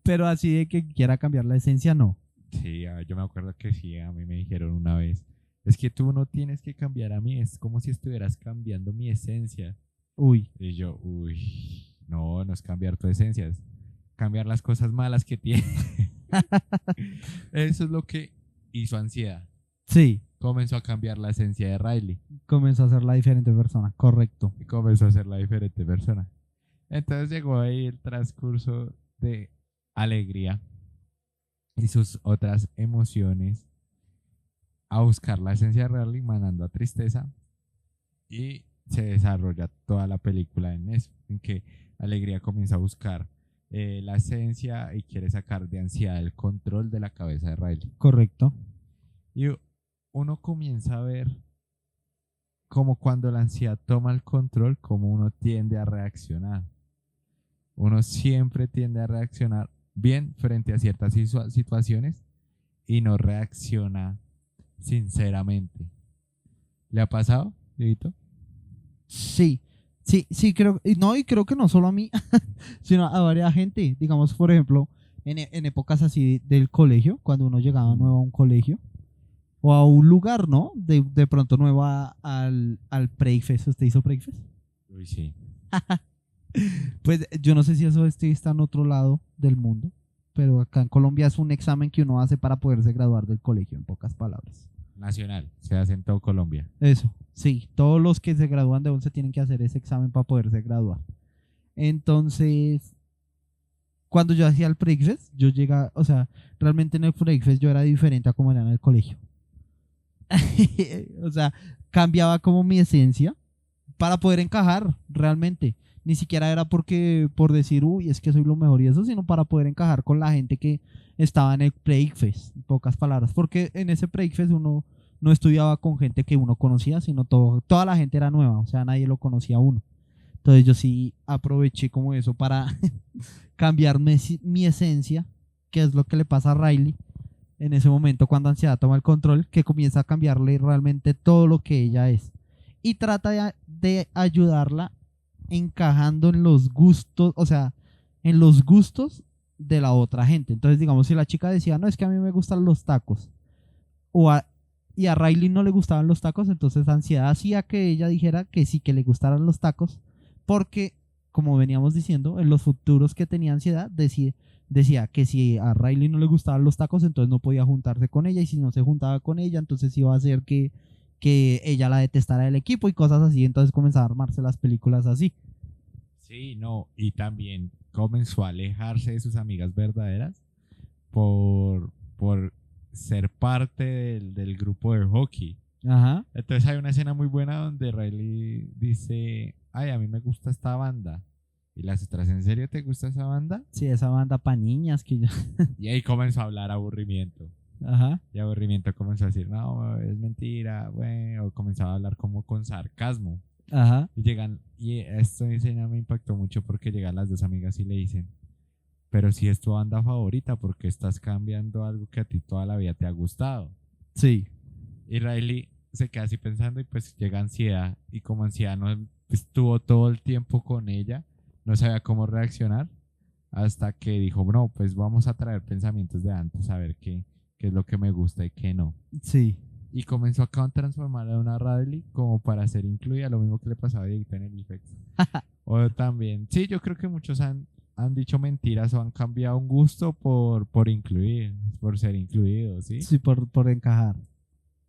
Pero así de que quiera cambiar la esencia, no. sí, yo me acuerdo que sí, a mí me dijeron una vez, es que tú no tienes que cambiar a mí, es como si estuvieras cambiando mi esencia. Uy, Y yo, uy, no, no es cambiar tu esencia, es cambiar las cosas malas que tiene. Eso es lo que hizo ansiedad. sí, Comenzó a cambiar la esencia de Riley comenzó a ser la diferente persona, correcto. y comenzó a ser la diferente persona. Entonces llegó ahí el transcurso de alegría y sus otras emociones a buscar la esencia de Riley, mandando a tristeza y se desarrolla toda la película en eso, en que alegría comienza a buscar la esencia y quiere sacar de ansiedad el control de la cabeza de Riley. Correcto. Y uno comienza a ver como cuando la ansiedad toma el control, como uno tiende a reaccionar. Uno siempre tiende a reaccionar bien frente a ciertas situaciones y no reacciona sinceramente. ¿Le ha pasado, Dieguito? Sí, sí, sí, creo, y no, y creo que no solo a mí, sino a varias gente. Digamos, por ejemplo, en épocas así del colegio, cuando uno llegaba nuevo a un colegio o a un lugar, ¿no? De pronto nuevo al Breakfast. ¿Usted hizo Breakfast? Uy, sí. Pues yo no sé si eso está en otro lado del mundo, pero acá en Colombia es un examen que uno hace para poderse graduar del colegio, en pocas palabras. Nacional, se hace en todo Colombia. Eso, sí, todos los que se gradúan de 11 tienen que hacer ese examen para poderse graduar. Entonces, cuando yo hacía el Breakfast, yo llegaba, o sea, realmente en el Breakfast yo era diferente a como era en el colegio. O sea, cambiaba como mi esencia para poder encajar realmente. Ni siquiera era porque por decir, uy, es que soy lo mejor y eso, sino para poder encajar con la gente que estaba en el Breakfast, en pocas palabras. Porque en ese Breakfast uno no estudiaba con gente que uno conocía, sino toda la gente era nueva, o sea, nadie lo conocía a uno. Entonces yo sí aproveché como eso para cambiar mi esencia, que es lo que le pasa a Riley en ese momento cuando ansiedad toma el control, que comienza a cambiarle realmente todo lo que ella es. Y trata de ayudarla encajando en los gustos, o sea, en los gustos de la otra gente. Entonces, digamos, si la chica decía, no, es que a mí me gustan los tacos, o y a Riley no le gustaban los tacos, entonces ansiedad hacía que ella dijera que sí, que le gustaran los tacos, porque, como veníamos diciendo, en los futuros que tenía ansiedad, decía que si a Riley no le gustaban los tacos, entonces no podía juntarse con ella, y si no se juntaba con ella, entonces iba a hacer que ella la detestara del equipo y cosas así, entonces comenzaba a armarse las películas así. Sí, no, y también comenzó a alejarse de sus amigas verdaderas por ser parte del grupo de hockey. Ajá. Entonces hay una escena muy buena donde Riley dice, ay, a mí me gusta esta banda. Y las otras, ¿en serio te gusta esa banda? Sí, esa banda pa' niñas que yo. Y ahí comenzó a hablar aburrimiento. Ajá. Y aburrimiento comenzó a decir, no, es mentira, bueno, o comenzaba a hablar como con sarcasmo. Ajá. Y esta escena me impactó mucho porque llegan las dos amigas y le dicen, pero si es tu banda favorita, ¿por qué estás cambiando algo que a ti toda la vida te ha gustado? Sí. Y Riley se queda así pensando y pues llega ansiedad y como ansiedad no estuvo todo el tiempo con ella, no sabía cómo reaccionar hasta que dijo, no, pues vamos a traer pensamientos de antes a ver qué es lo que me gusta y qué no. Sí. Y comenzó a transformarla en una Riley como para ser incluida, lo mismo que le pasaba a Dieguito en el IFEX. O también, sí, yo creo que muchos han dicho mentiras o han cambiado un gusto por incluir, por ser incluidos, ¿sí? Sí, por encajar.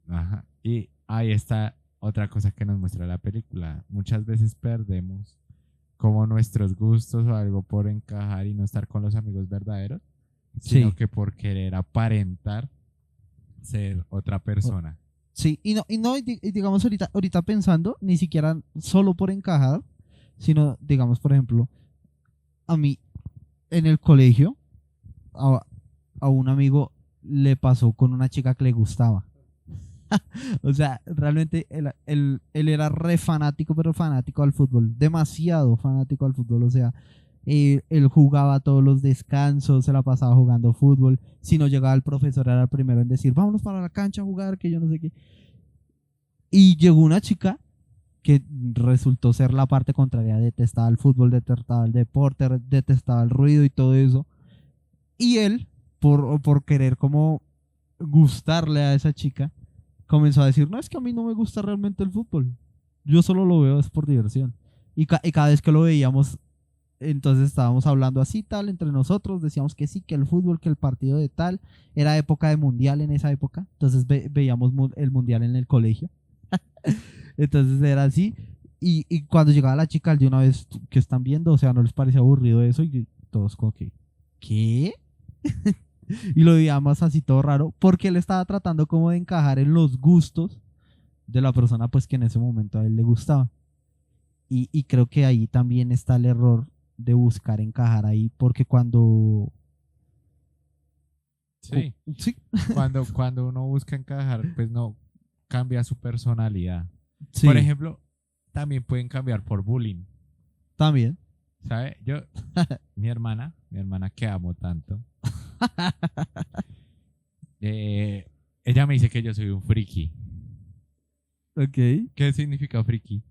Ajá. Y ahí está otra cosa que nos muestra la película. Muchas veces perdemos como nuestros gustos o algo por encajar y no estar con los amigos verdaderos, sino Sí. que por querer aparentar ser otra O- persona. Sí, y digamos ahorita pensando, ni siquiera solo por encajar, sino, digamos, por ejemplo, a mí en el colegio, a, a un amigo le pasó con una chica que le gustaba. O sea, realmente él era re fanático, pero fanático al fútbol, demasiado fanático al fútbol. O sea, él jugaba todos los descansos, se la pasaba jugando fútbol. Si no llegaba el profesor, era el primero en decir, vámonos para la cancha a jugar, que yo no sé qué. Y llegó una chica que resultó ser la parte contraria, detestaba el fútbol, detestaba el deporte, detestaba el ruido y todo eso. Y él, por querer como gustarle a esa chica, comenzó a decir, no, es que a mí no me gusta realmente el fútbol. Yo solo lo veo es por diversión. Y cada vez que lo veíamos, entonces estábamos hablando así, tal, entre nosotros, decíamos que sí, que el fútbol, que el partido de tal, era época de mundial en esa época, entonces veíamos el mundial en el colegio. Entonces era así. Y cuando llegaba la chica, de una vez que están viendo, o sea, no les parecía aburrido eso y todos como que, ¿qué? Y lo veíamos así todo raro, porque él estaba tratando como de encajar en los gustos de la persona pues que en ese momento a él le gustaba. Y creo que ahí también está el error de buscar encajar ahí, porque cuando... Sí, Sí, cuando uno busca encajar, pues no cambia su personalidad. Por sí, ejemplo, también pueden cambiar por bullying, también. ¿sabe? Mi hermana que amo tanto, eh, ella me dice que yo soy un friki. Ok. ¿Qué significa friki?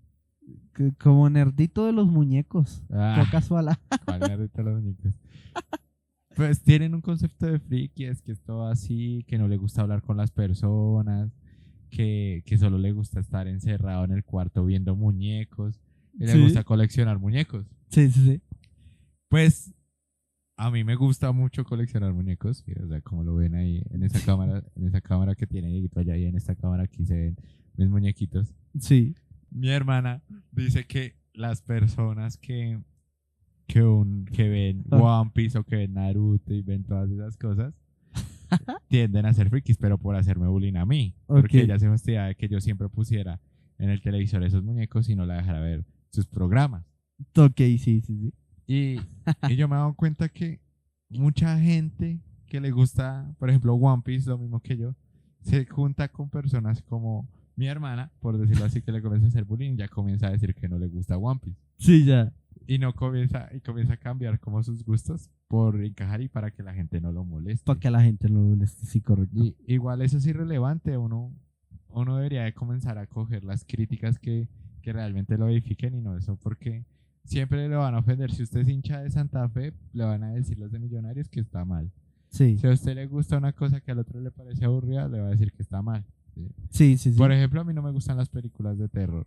Como nerdito de los muñecos. Todo Ah, casual. ¿cuál nerd de los muñecos? Pues tienen un concepto de friki, es que es todo así, que no le gusta hablar con las personas, que solo le gusta estar encerrado en el cuarto viendo muñecos, y le Sí, gusta coleccionar muñecos. sí, sí, sí. Pues a mí me gusta mucho coleccionar muñecos, y, o sea, como lo ven ahí en esa cámara que tiene Dieguito allá y en esta cámara aquí se ven mis muñequitos. Sí. Mi hermana dice que las personas que ven Ah, One Piece o que ven Naruto y ven todas esas cosas, tienden a ser frikis, pero por hacerme bullying a mí, ok, porque ella se fastidia de que yo siempre pusiera en el televisor esos muñecos y no la dejara ver sus programas. ok, sí, sí, sí. Y, y yo me he dado cuenta que mucha gente que le gusta, por ejemplo, One Piece, lo mismo que yo, se junta con personas como mi hermana, por decirlo así, que le comienza a hacer bullying, ya comienza a decir que no le gusta One Piece. Sí, ya. Y no comienza a cambiar como sus gustos por encajar y para que la gente no lo Para moleste. que a la gente lo moleste. Sí, correcto. Y igual eso es irrelevante, uno debería de comenzar a coger las críticas que realmente lo edifiquen y no eso porque siempre le van a ofender. Si usted es hincha de Santa Fe, le van a decir los de Millonarios que está mal. Sí, Si a usted le gusta una cosa que al otro le parece aburrida, le va a decir que está mal. ¿Sí? sí, sí, Por sí. ejemplo, a mí no me gustan las películas de terror.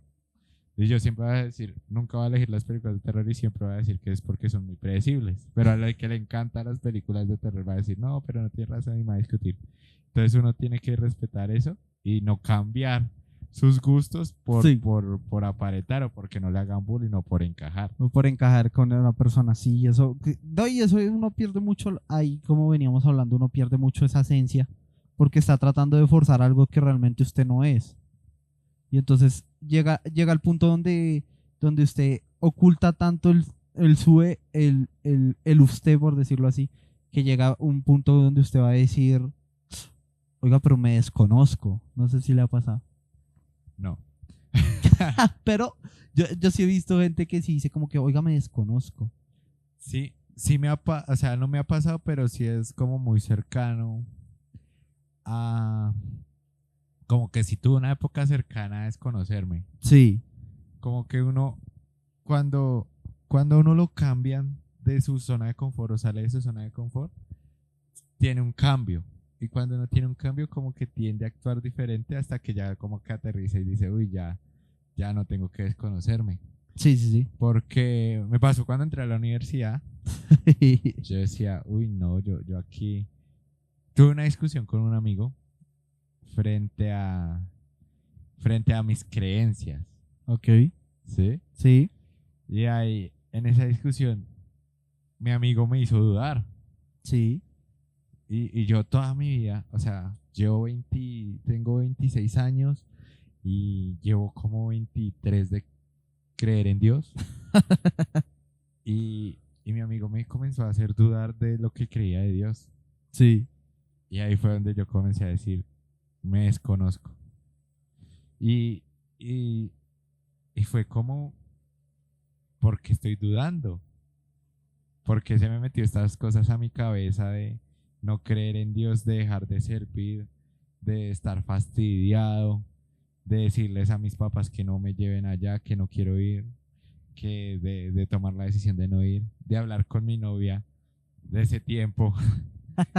Y yo siempre voy a decir, nunca voy a elegir las películas de terror y siempre voy a decir que es porque son muy predecibles. Pero a la que le encantan las películas de terror va a decir, no, pero no tiene razón y me va a discutir. Entonces uno tiene que respetar eso y no cambiar sus gustos Sí. por aparentar o porque no le hagan bullying o por encajar. O por encajar con una persona así. Y eso, no, y eso uno pierde mucho, ahí como veníamos hablando, uno pierde mucho esa esencia porque está tratando de forzar algo que realmente usted no es. Y entonces llega al punto donde usted oculta tanto el sube, el usted, por decirlo así, que llega un punto donde usted va a decir, oiga, pero me desconozco. No sé si le ha pasado. No. Pero yo sí he visto gente que sí dice como que, oiga, me desconozco. Sí, sí o sea, no me ha pasado, pero sí es como muy cercano a, como que si tuve una época cercana a desconocerme. Sí, Como que uno, cuando, cuando uno lo cambian de su zona de confort o sale de su zona de confort, tiene un cambio. Y cuando uno tiene un cambio, como que tiende a actuar diferente hasta que ya como que aterriza y dice, uy, ya no tengo que desconocerme. sí, sí, Porque me pasó cuando entré a la universidad, sí. yo decía, uy, no, yo aquí tuve una discusión con un amigo frente a, frente a mis creencias, Ok, ¿sí? sí, Y ahí, en esa discusión, mi amigo me hizo dudar. sí. Y yo toda mi vida, o sea, tengo 26 años y llevo como 23 de creer en Dios. Y mi amigo me comenzó a hacer dudar de lo que creía de Dios. Sí, Y ahí fue donde yo comencé a decir, me desconozco. Y, y, y fue como, ¿por qué estoy dudando? ¿Por qué se me metió estas cosas a mi cabeza de no creer en Dios, de dejar de servir, de estar fastidiado, de decirles a mis papás que no me lleven allá, que no quiero ir, que de tomar la decisión de no ir, de hablar con mi novia de ese tiempo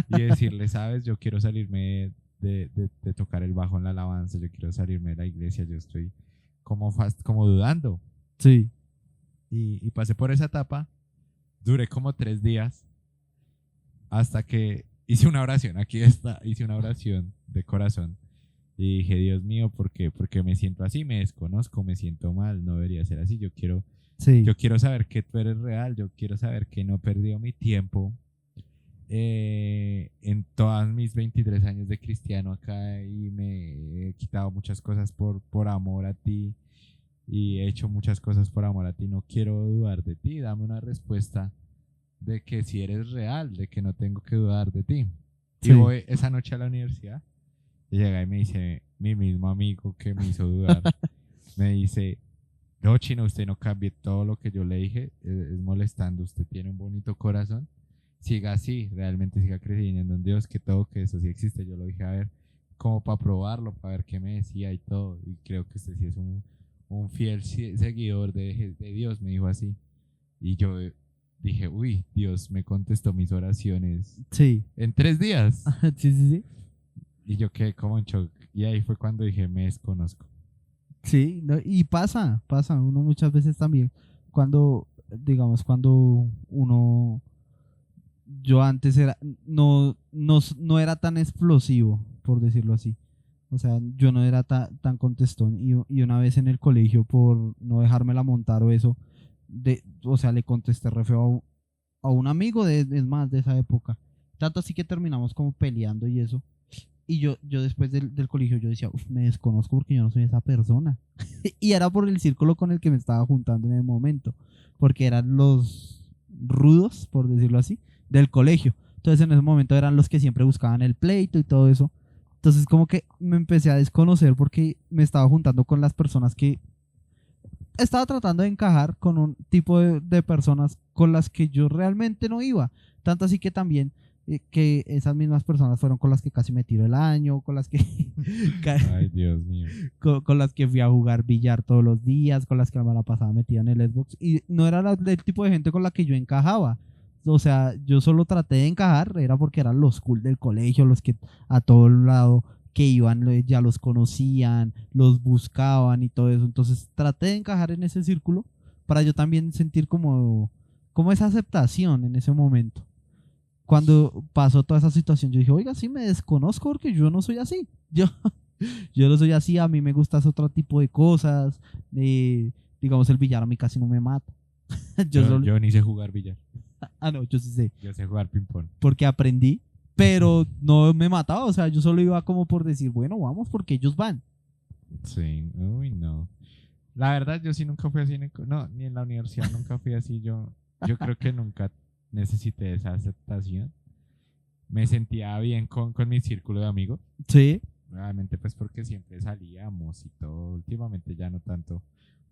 y decirle, sabes, yo quiero salirme de tocar el bajo en la alabanza, yo quiero salirme de la iglesia, yo estoy como dudando. sí. Y pasé por esa etapa, duré como 3 días hasta que hice una oración, aquí está, hice una oración de corazón y dije, Dios mío, ¿por qué me siento así? Me desconozco, me siento mal, no debería ser así, Sí, yo quiero saber que tú eres real, yo quiero saber que no he perdido mi tiempo en todos mis 23 años de cristiano acá y me he quitado muchas cosas por amor a ti y he hecho muchas cosas por amor a ti, no quiero dudar de ti, dame una respuesta de que si eres real, de que no tengo que dudar de ti. Y sí. voy esa noche a la universidad y llega y me dice mi mismo amigo que me hizo dudar, me dice, no, Chino, usted no cambie todo lo que yo le dije, es molestando, usted tiene un bonito corazón, siga así, realmente siga creyendo en Dios, que eso sí existe, yo lo dije a ver, como para probarlo, para ver qué me decía y todo, y creo que usted sí es un fiel seguidor de Dios, me dijo así, y yo dije, uy, Dios me contestó mis oraciones Sí, en 3 días, sí, sí, sí. y yo quedé como en shock, y ahí fue cuando dije, me desconozco. Sí, no, y pasa, uno muchas veces también, cuando, digamos, cuando uno, yo antes era, no era tan explosivo, por decirlo así. O sea, yo no era tan contestón y una vez en el colegio por no dejármela montar o eso, o sea, le contesté re feo a un amigo es más de esa época. Tanto así que terminamos como peleando y eso. Y yo después del colegio yo decía, "Uf, me desconozco porque yo no soy esa persona". Y era por el círculo con el que me estaba juntando en el momento, porque eran los rudos, por decirlo así, del colegio. Entonces en ese momento eran los que siempre buscaban el pleito y todo eso. Entonces como que me empecé a desconocer porque me estaba juntando con las personas que estaba tratando de encajar con un tipo de personas con las que yo realmente no iba. Tanto así que también que esas mismas personas fueron con las que casi me tiro el año, con las que Ay, Dios mío. con las que fui a jugar billar todos los días, con las que me la pasaba metida en el Xbox. Y no era el tipo de gente con la que yo encajaba. O sea, yo solo traté de encajar, era porque eran los cool del colegio, los que a todo lado que iban ya los conocían, los buscaban y todo eso. Entonces traté de encajar en ese círculo para yo también sentir como esa aceptación en ese momento. Cuando pasó toda esa situación, yo dije, oiga, sí, me desconozco porque yo no soy así. Yo, Yo no soy así, a mí me gusta hacer otro tipo de cosas. Digamos, el billar a mí casi no me mata. Yo Yo, solo, yo ni sé jugar billar. no, yo sí sé, Yo sé jugar ping-pong. porque aprendí, pero no me mataba, o sea, yo solo iba como por decir, bueno, vamos porque ellos van. Sí, uy, no. La verdad, yo sí nunca fui así, no, ni en la universidad nunca fui así. Yo creo que nunca necesité esa aceptación. Me sentía bien con mi círculo de amigos. Sí, Realmente, pues porque siempre salíamos y todo. Últimamente ya no tanto,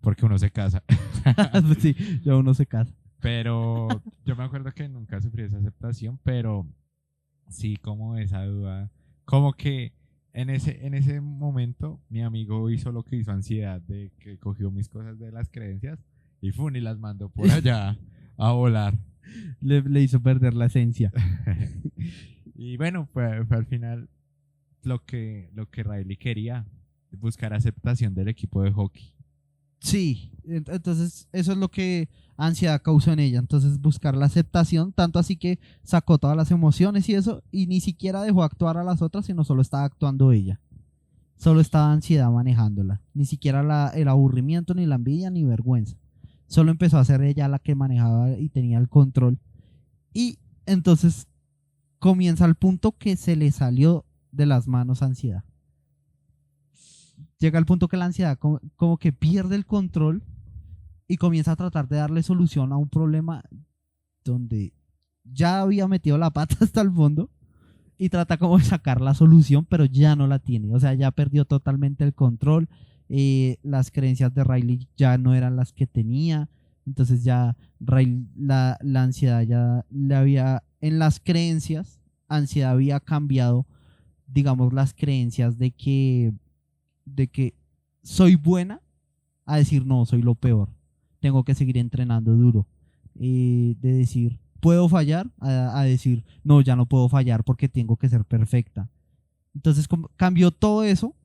porque uno se casa. sí, ya uno se casa. Pero yo me acuerdo que nunca sufrí esa aceptación, pero sí como esa duda. Como que en ese momento mi amigo hizo lo que hizo Ansiedad, de que cogió mis cosas de las creencias y fun y las mandó por allá a volar. Le hizo perder la esencia. Y bueno, fue al final lo que Riley quería, buscar aceptación del equipo de hockey. Sí, entonces eso es lo que ansiedad causó en ella. Entonces buscar la aceptación, tanto así que sacó todas las emociones y eso, y ni siquiera dejó actuar a las otras, sino solo estaba actuando ella. Solo estaba ansiedad manejándola. Ni siquiera el aburrimiento, ni la envidia, ni vergüenza. Solo empezó a ser ella la que manejaba y tenía el control. Y entonces comienza el punto que se le salió de las manos ansiedad. Llega el punto que la ansiedad como que pierde el control y comienza a tratar de darle solución a un problema donde ya había metido la pata hasta el fondo y trata como de sacar la solución, pero ya no la tiene. O sea, ya perdió totalmente el control. Las creencias de Riley ya no eran las que tenía. Entonces ya Riley, la ansiedad ya le había, en las creencias, ansiedad había cambiado, digamos, las creencias de que soy buena a decir no, soy lo peor. Tengo que seguir entrenando duro. De decir, puedo fallar, a decir, no, ya no puedo fallar porque tengo que ser perfecta. Entonces cambió todo eso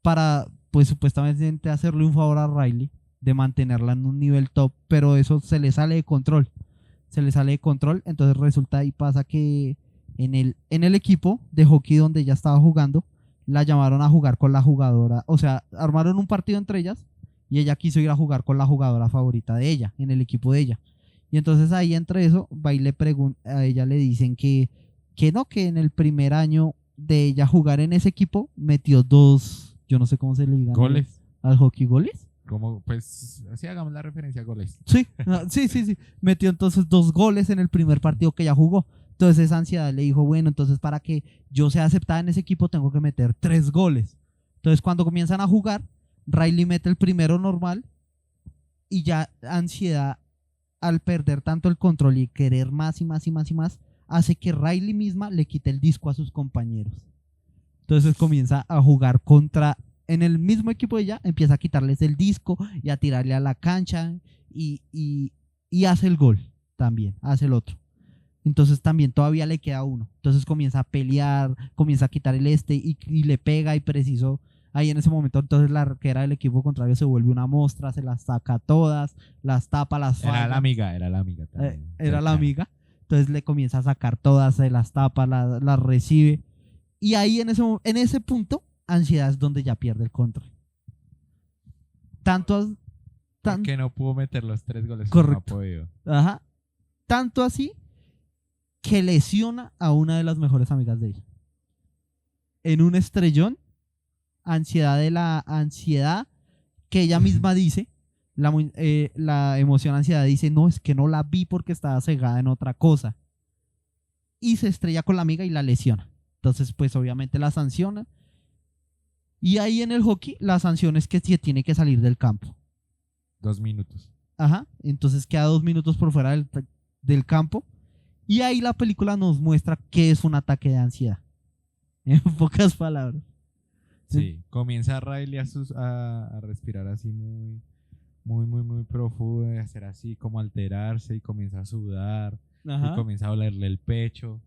para, pues supuestamente hacerle un favor a Riley de mantenerla en un nivel top, pero eso se le sale de control. Se le sale de control, entonces resulta y pasa que en el equipo de hockey donde ella estaba jugando, la llamaron a jugar con la jugadora, o sea, armaron un partido entre ellas y ella quiso ir a jugar con la jugadora favorita de ella, en el equipo de ella. Y entonces ahí entre eso, va y a ella le dicen que no, que en el primer año de ella jugar en ese equipo metió dos, yo no sé cómo se le digan Goles. al hockey, goles. Como, pues, así hagamos la referencia a goles. Sí, sí, sí, sí. Metió entonces 2 goles en el primer partido que ella jugó. Entonces esa ansiedad le dijo, bueno, entonces para que yo sea aceptada en ese equipo tengo que meter 3 goles. Entonces cuando comienzan a jugar, Riley mete el primero normal y ya ansiedad al perder tanto el control y querer más y más y más y más, hace que Riley misma le quite el disco a sus compañeros. Entonces comienza a jugar en el mismo equipo de ella, empieza a quitarles el disco y a tirarle a la cancha y hace el gol también, hace el otro. Entonces también todavía le queda uno. Entonces comienza a pelear, comienza a quitar el y le pega y preciso. Ahí en ese momento entonces la arquera del equipo contrario se vuelve una mostra, se las saca todas, las tapa, las Era la falla. amiga, era la amiga también. Era la Cercana. amiga. Entonces le comienza a sacar todas, se las tapa, las recibe. Y ahí en ese punto, ansiedad es donde ya pierde el control. Tanto, tan Porque no pudo meter los 3 goles, o no ha correcto. podido. Ajá. Tanto así que lesiona a una de las mejores amigas de ella. En un estrellón, ansiedad de la ansiedad que ella misma dice, la emoción ansiedad dice, no, es que no la vi porque estaba cegada en otra cosa. Y se estrella con la amiga y la lesiona. Entonces, pues obviamente la sanciona. Y ahí en el hockey, la sanción es que se tiene que salir del campo. 2 minutos. Ajá. Entonces queda 2 minutos por fuera del campo. Y ahí la película nos muestra qué es un ataque de ansiedad. En pocas palabras. Sí, comienza Riley a respirar así muy, muy, muy, muy profundo, y a hacer así como alterarse y comienza a sudar y Ajá. comienza a dolerle el pecho.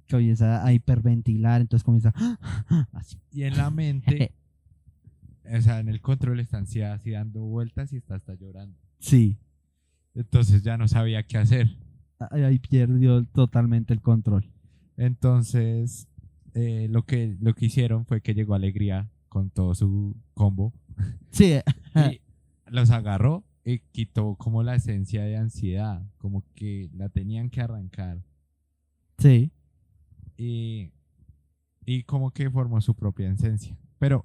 Comienza a hiperventilar, entonces comienza así. Y en la mente, o sea, en el control está ansiedad así dando vueltas y está hasta llorando. Sí, Entonces ya no sabía qué hacer. ahí perdió totalmente el control. Entonces, lo que hicieron fue que llegó Alegría con todo su combo Sí, y los agarró y quitó como la esencia de ansiedad, como que la tenían que arrancar sí, y, y como que formó su propia esencia. Pero,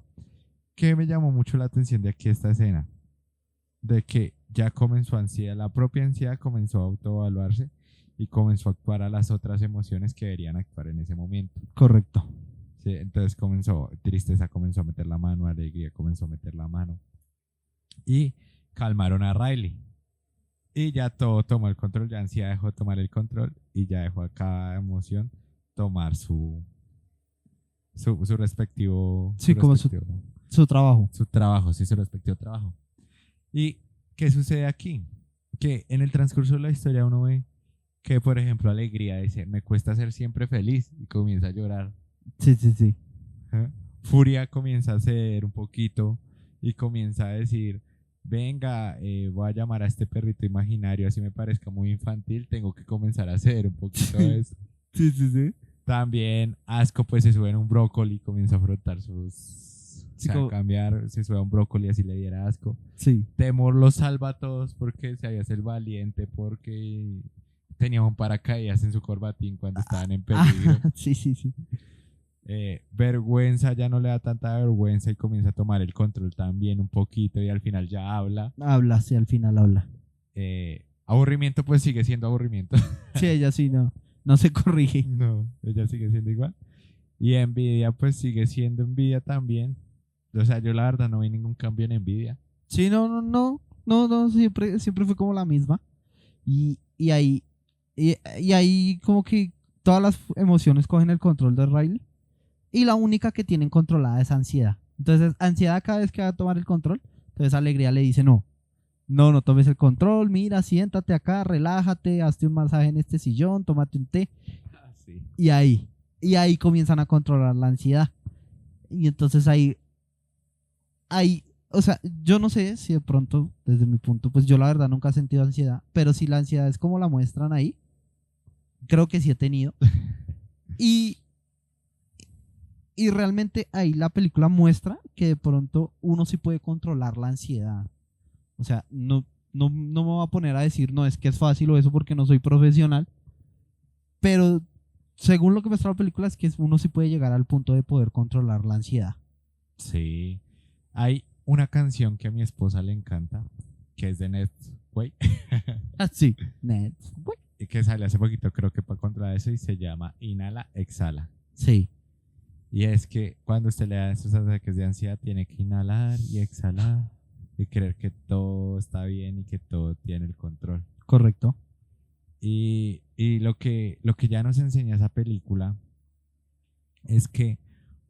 ¿qué me llamó mucho la atención de aquí esta escena? De que ya comenzó ansiedad, la propia ansiedad comenzó a autoevaluarse y comenzó a actuar a las otras emociones que deberían actuar en ese momento. correcto. Sí, entonces comenzó, tristeza comenzó a meter la mano, alegría comenzó a meter la mano y calmaron a Riley. Y ya todo tomó el control, ya ansiedad dejó de tomar el control y ya dejó a cada emoción tomar su respectivo, Sí, como su trabajo. su trabajo, sí, su respectivo trabajo. ¿Y qué sucede aquí? Que en el transcurso de la historia uno ve que, por ejemplo, Alegría dice, me cuesta ser siempre feliz y comienza a llorar. Sí, sí, sí. ¿Eh? Furia comienza a ceder un poquito y comienza a decir, venga, voy a llamar a este perrito imaginario, así me parezca muy infantil, tengo que comenzar a ceder un poquito de eso. Sí, sí, sí. También Asco pues se sube en un brócoli, comienza a frotar sus... O Sí, sea, cambiar, se sube a un brócoli así le diera asco. sí. Temor los salva a todos porque se había ser valiente, porque tenía un paracaídas en su corbatín cuando estaban en peligro. Sí, sí, sí. Vergüenza ya no le da tanta vergüenza y comienza a tomar el control también un poquito y al final ya habla. Habla, sí, al final habla. Aburrimiento pues sigue siendo aburrimiento. Sí, ella sí, no. No se corrige. No, ella sigue siendo igual. Y envidia pues sigue siendo envidia también. O sea, yo la verdad no vi ningún cambio en envidia. Sí, no, no, no. No, no, siempre fue como la misma. Y ahí, y ahí como que todas las emociones cogen el control de Riley. Y la única que tienen controlada es ansiedad. Entonces, ansiedad cada vez que va a tomar el control. Entonces, alegría le dice, no, no, no tomes el control, mira, siéntate acá, relájate, hazte un masaje en este sillón, tómate un té. Ah, sí. Y ahí comienzan a controlar la ansiedad. Y entonces ahí, o sea, yo no sé si de pronto, desde mi punto, pues yo la verdad nunca he sentido ansiedad, pero si la ansiedad es como la muestran ahí, creo que sí he tenido. Y, y realmente ahí la película muestra que de pronto uno sí puede controlar la ansiedad. O sea, no me voy a poner a decir, no, es que es fácil o eso porque no soy profesional, pero según lo que muestra la película es que uno sí puede llegar al punto de poder controlar la ansiedad. Sí. Hay una canción que a mi esposa le encanta, que es de Netway, Así. Nets. y que sale hace poquito, creo que para contra eso, y se llama Inhala, Exhala. Sí, Y es que cuando usted le da esos ataques de ansiedad, tiene que inhalar y exhalar y creer que todo está bien y que todo tiene el control. correcto. Y lo que ya nos enseña esa película es que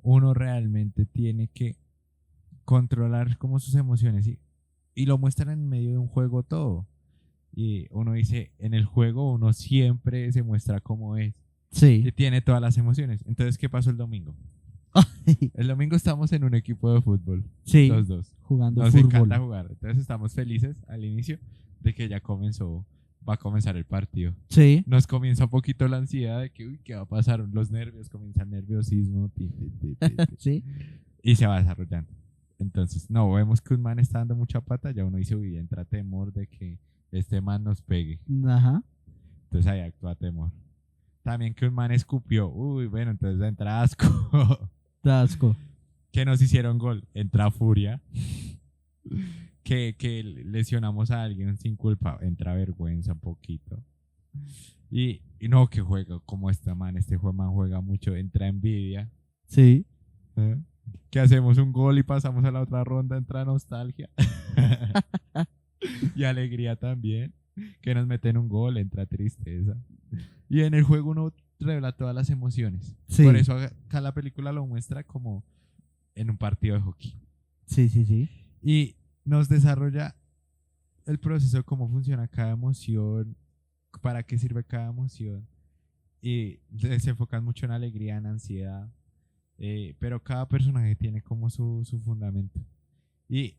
uno realmente tiene que controlar como sus emociones y lo muestran en medio de un juego todo. Y uno dice, en el juego uno siempre se muestra como es Sí. y tiene todas las emociones. Entonces, ¿qué pasó el domingo? El domingo estamos en un equipo de fútbol, Sí, los dos. jugando Nos fútbol. encanta jugar. Entonces estamos felices al inicio de que ya va a comenzar el partido. Sí, Nos comienza un poquito la ansiedad de que, uy, ¿qué va a pasar? Los nervios, comienza el nerviosismo, sí, y se va desarrollando. Entonces, no, vemos que un man está dando mucha pata, ya uno dice, uy, entra temor de que este man nos pegue. ajá, Entonces ahí actúa temor. También que un man escupió, uy, bueno, entonces entra asco. da asco. Que nos hicieron gol, entra furia. Que lesionamos a alguien sin culpa, entra vergüenza un poquito. Y no, que juega como este man, man juega mucho, entra envidia. Sí, ¿Eh? Que hacemos un gol y pasamos a la otra ronda, entra nostalgia. Y alegría también. Que nos meten un gol, entra tristeza. Y en el juego uno revela todas las emociones. sí, Por eso acá la película lo muestra como en un partido de hockey. sí, sí, sí. Y nos desarrolla el proceso de cómo funciona cada emoción, para qué sirve cada emoción. Y se enfocan mucho en alegría, en ansiedad. Pero cada personaje tiene como su fundamento. Y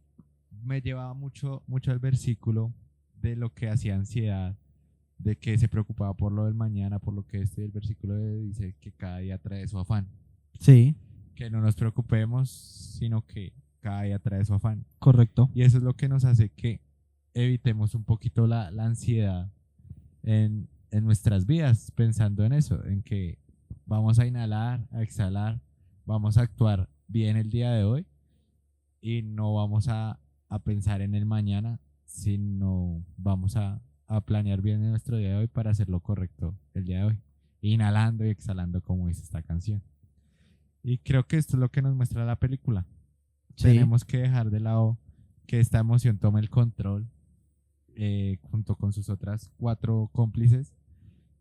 me llevaba mucho al versículo de lo que hacía ansiedad, de que se preocupaba por lo del mañana, por lo que el versículo dice que cada día trae su afán. Sí, que no nos preocupemos, sino que cada día trae su afán. Correcto. Y eso es lo que nos hace que evitemos un poquito la ansiedad en nuestras vidas, pensando en eso, en que vamos a inhalar, a exhalar, vamos a actuar bien el día de hoy y no vamos a pensar en el mañana, sino vamos a planear bien nuestro día de hoy para hacer lo correcto el día de hoy, inhalando y exhalando como dice esta canción. Y creo que esto es lo que nos muestra la película. Sí. Tenemos que dejar de lado que esta emoción tome el control junto con sus otras 4 cómplices,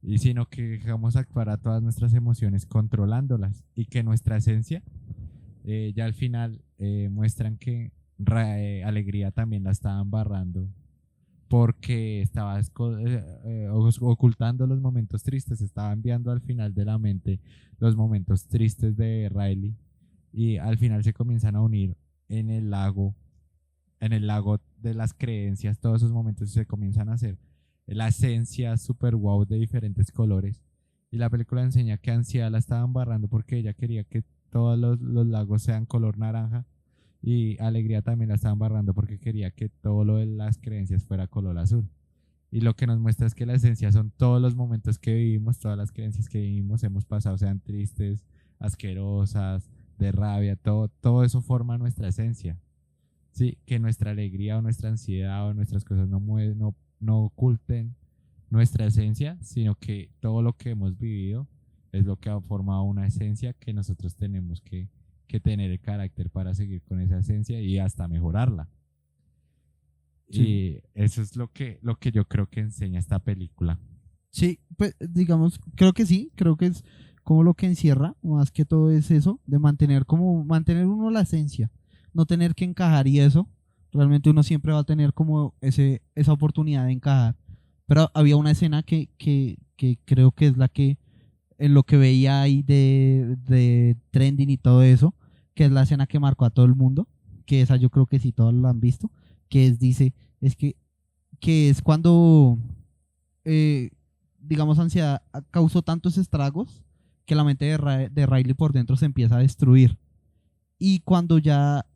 y sino que dejamos actuar a todas nuestras emociones controlándolas y que nuestra esencia ya al final muestran que Alegría también la estaban barrando porque estaba ocultando los momentos tristes, estaba enviando al final de la mente los momentos tristes de Riley y al final se comienzan a unir en el lago, en el lago de las creencias, todos esos momentos se comienzan a hacer la esencia super wow de diferentes colores. Y la película enseña que Ansiedad la estaba embarrando porque ella quería que todos los lagos sean color naranja y Alegría también la estaba embarrando porque quería que todo lo de las creencias fuera color azul. Y lo que nos muestra es que la esencia son todos los momentos que vivimos, todas las creencias que vivimos, hemos pasado, sean tristes, asquerosas, de rabia, todo eso forma nuestra esencia. Sí, que nuestra alegría o nuestra ansiedad o nuestras cosas no oculten nuestra esencia, sino que todo lo que hemos vivido es lo que ha formado una esencia que nosotros tenemos que tener el carácter para seguir con esa esencia y hasta mejorarla. Sí. Y eso es lo que yo creo que enseña esta película. Sí, pues digamos, creo que sí, creo que es como lo que encierra, más que todo es eso, de mantener uno la esencia, no tener que encajar y eso, realmente uno siempre va a tener como esa oportunidad de encajar. Pero había una escena que creo que es la que, en lo que veía ahí de trending y todo eso, que es la escena que marcó a todo el mundo, que esa yo creo que sí todos la han visto, dice, es que es cuando eh, digamos, Ansiedad causó tantos estragos que la mente de Riley por dentro se empieza a destruir. Y cuando ya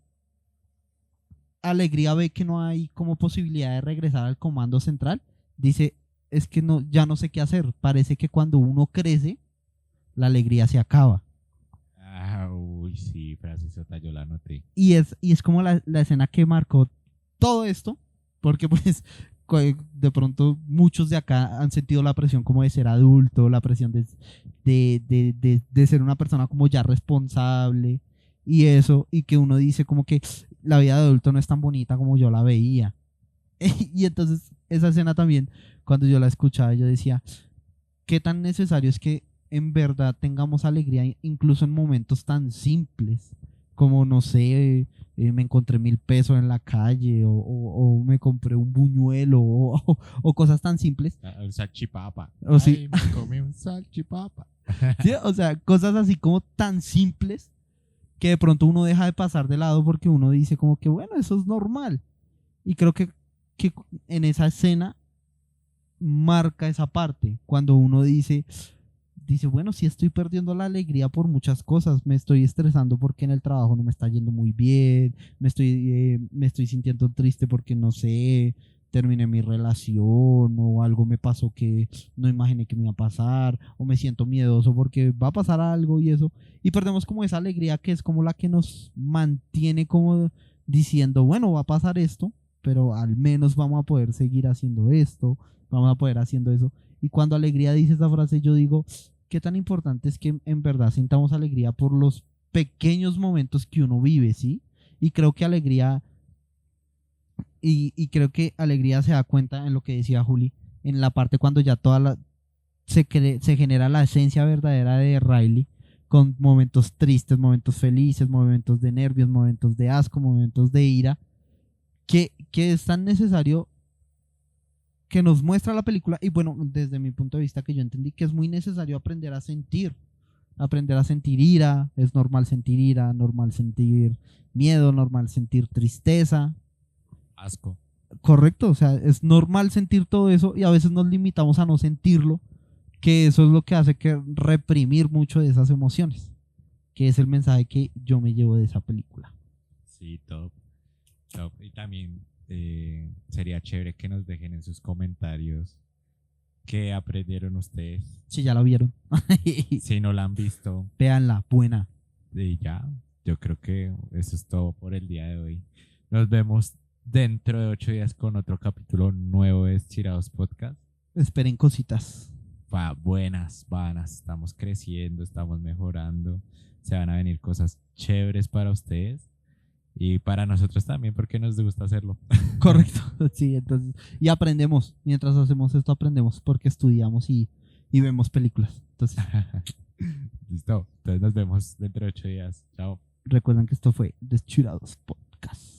Alegría ve que no hay como posibilidad de regresar al comando central, dice, es que no, ya no sé qué hacer. Parece que cuando uno crece, la alegría se acaba. Ah, uy, sí, frase sota, yo la noté. Y es como la escena que marcó todo esto, porque pues de pronto muchos de acá han sentido la presión como de ser adulto, la presión de ser una persona como ya responsable y eso, y que uno dice como que la vida de adulto no es tan bonita como yo la veía. Y entonces esa escena también, cuando yo la escuchaba, yo decía, ¿qué tan necesario es que en verdad tengamos alegría incluso en momentos tan simples como, no sé, me encontré 1.000 pesos en la calle o me compré un buñuelo o cosas tan simples? Un salchipapa. O sí, Ay, me comí un salchipapa. sí, o sea, cosas así como tan simples que de pronto uno deja de pasar de lado porque uno dice como que bueno, eso es normal. Y creo que en esa escena marca esa parte, cuando uno dice, bueno, sí estoy perdiendo la alegría por muchas cosas, me estoy estresando porque en el trabajo no me está yendo muy bien, me estoy sintiendo triste porque no sé, terminé mi relación o algo me pasó que no imaginé que me iba a pasar, o me siento miedoso porque va a pasar algo y eso, y perdemos como esa alegría que es como la que nos mantiene como diciendo, bueno, va a pasar esto, pero al menos vamos a poder seguir haciendo esto, vamos a poder haciendo eso. Y cuando Alegría dice esa frase, yo digo, qué tan importante es que en verdad sintamos alegría por los pequeños momentos que uno vive, ¿sí? Y creo que Alegría, y creo que Alegría se da cuenta en lo que decía Juli, en la parte cuando ya se genera la esencia verdadera de Riley, con momentos tristes, momentos felices, momentos de nervios, momentos de asco, momentos de ira, que es tan necesario que nos muestra la película. Y bueno, desde mi punto de vista, que yo entendí que es muy necesario aprender a sentir ira, es normal sentir ira, normal sentir miedo, normal sentir tristeza, Asco. correcto, o sea, es normal sentir todo eso y a veces nos limitamos a no sentirlo, que eso es lo que hace que reprimir mucho de esas emociones. que es el mensaje que yo me llevo de esa película. Sí, top. Top. Y también sería chévere que nos dejen en sus comentarios qué aprendieron ustedes. Si ya la vieron, Si no la han visto, véanla, buena. y ya, yo creo que eso es todo por el día de hoy. Nos vemos dentro de 8 días con otro capítulo nuevo de Estirados Podcast. Esperen cositas. Buenas, vanas, estamos creciendo, estamos mejorando, se van a venir cosas chéveres para ustedes y para nosotros también porque nos gusta hacerlo. Correcto, sí, entonces, y aprendemos, mientras hacemos esto aprendemos porque estudiamos y vemos películas. Entonces, Listo, entonces nos vemos dentro de 8 días. Chao. recuerden que esto fue Deschurados Podcast.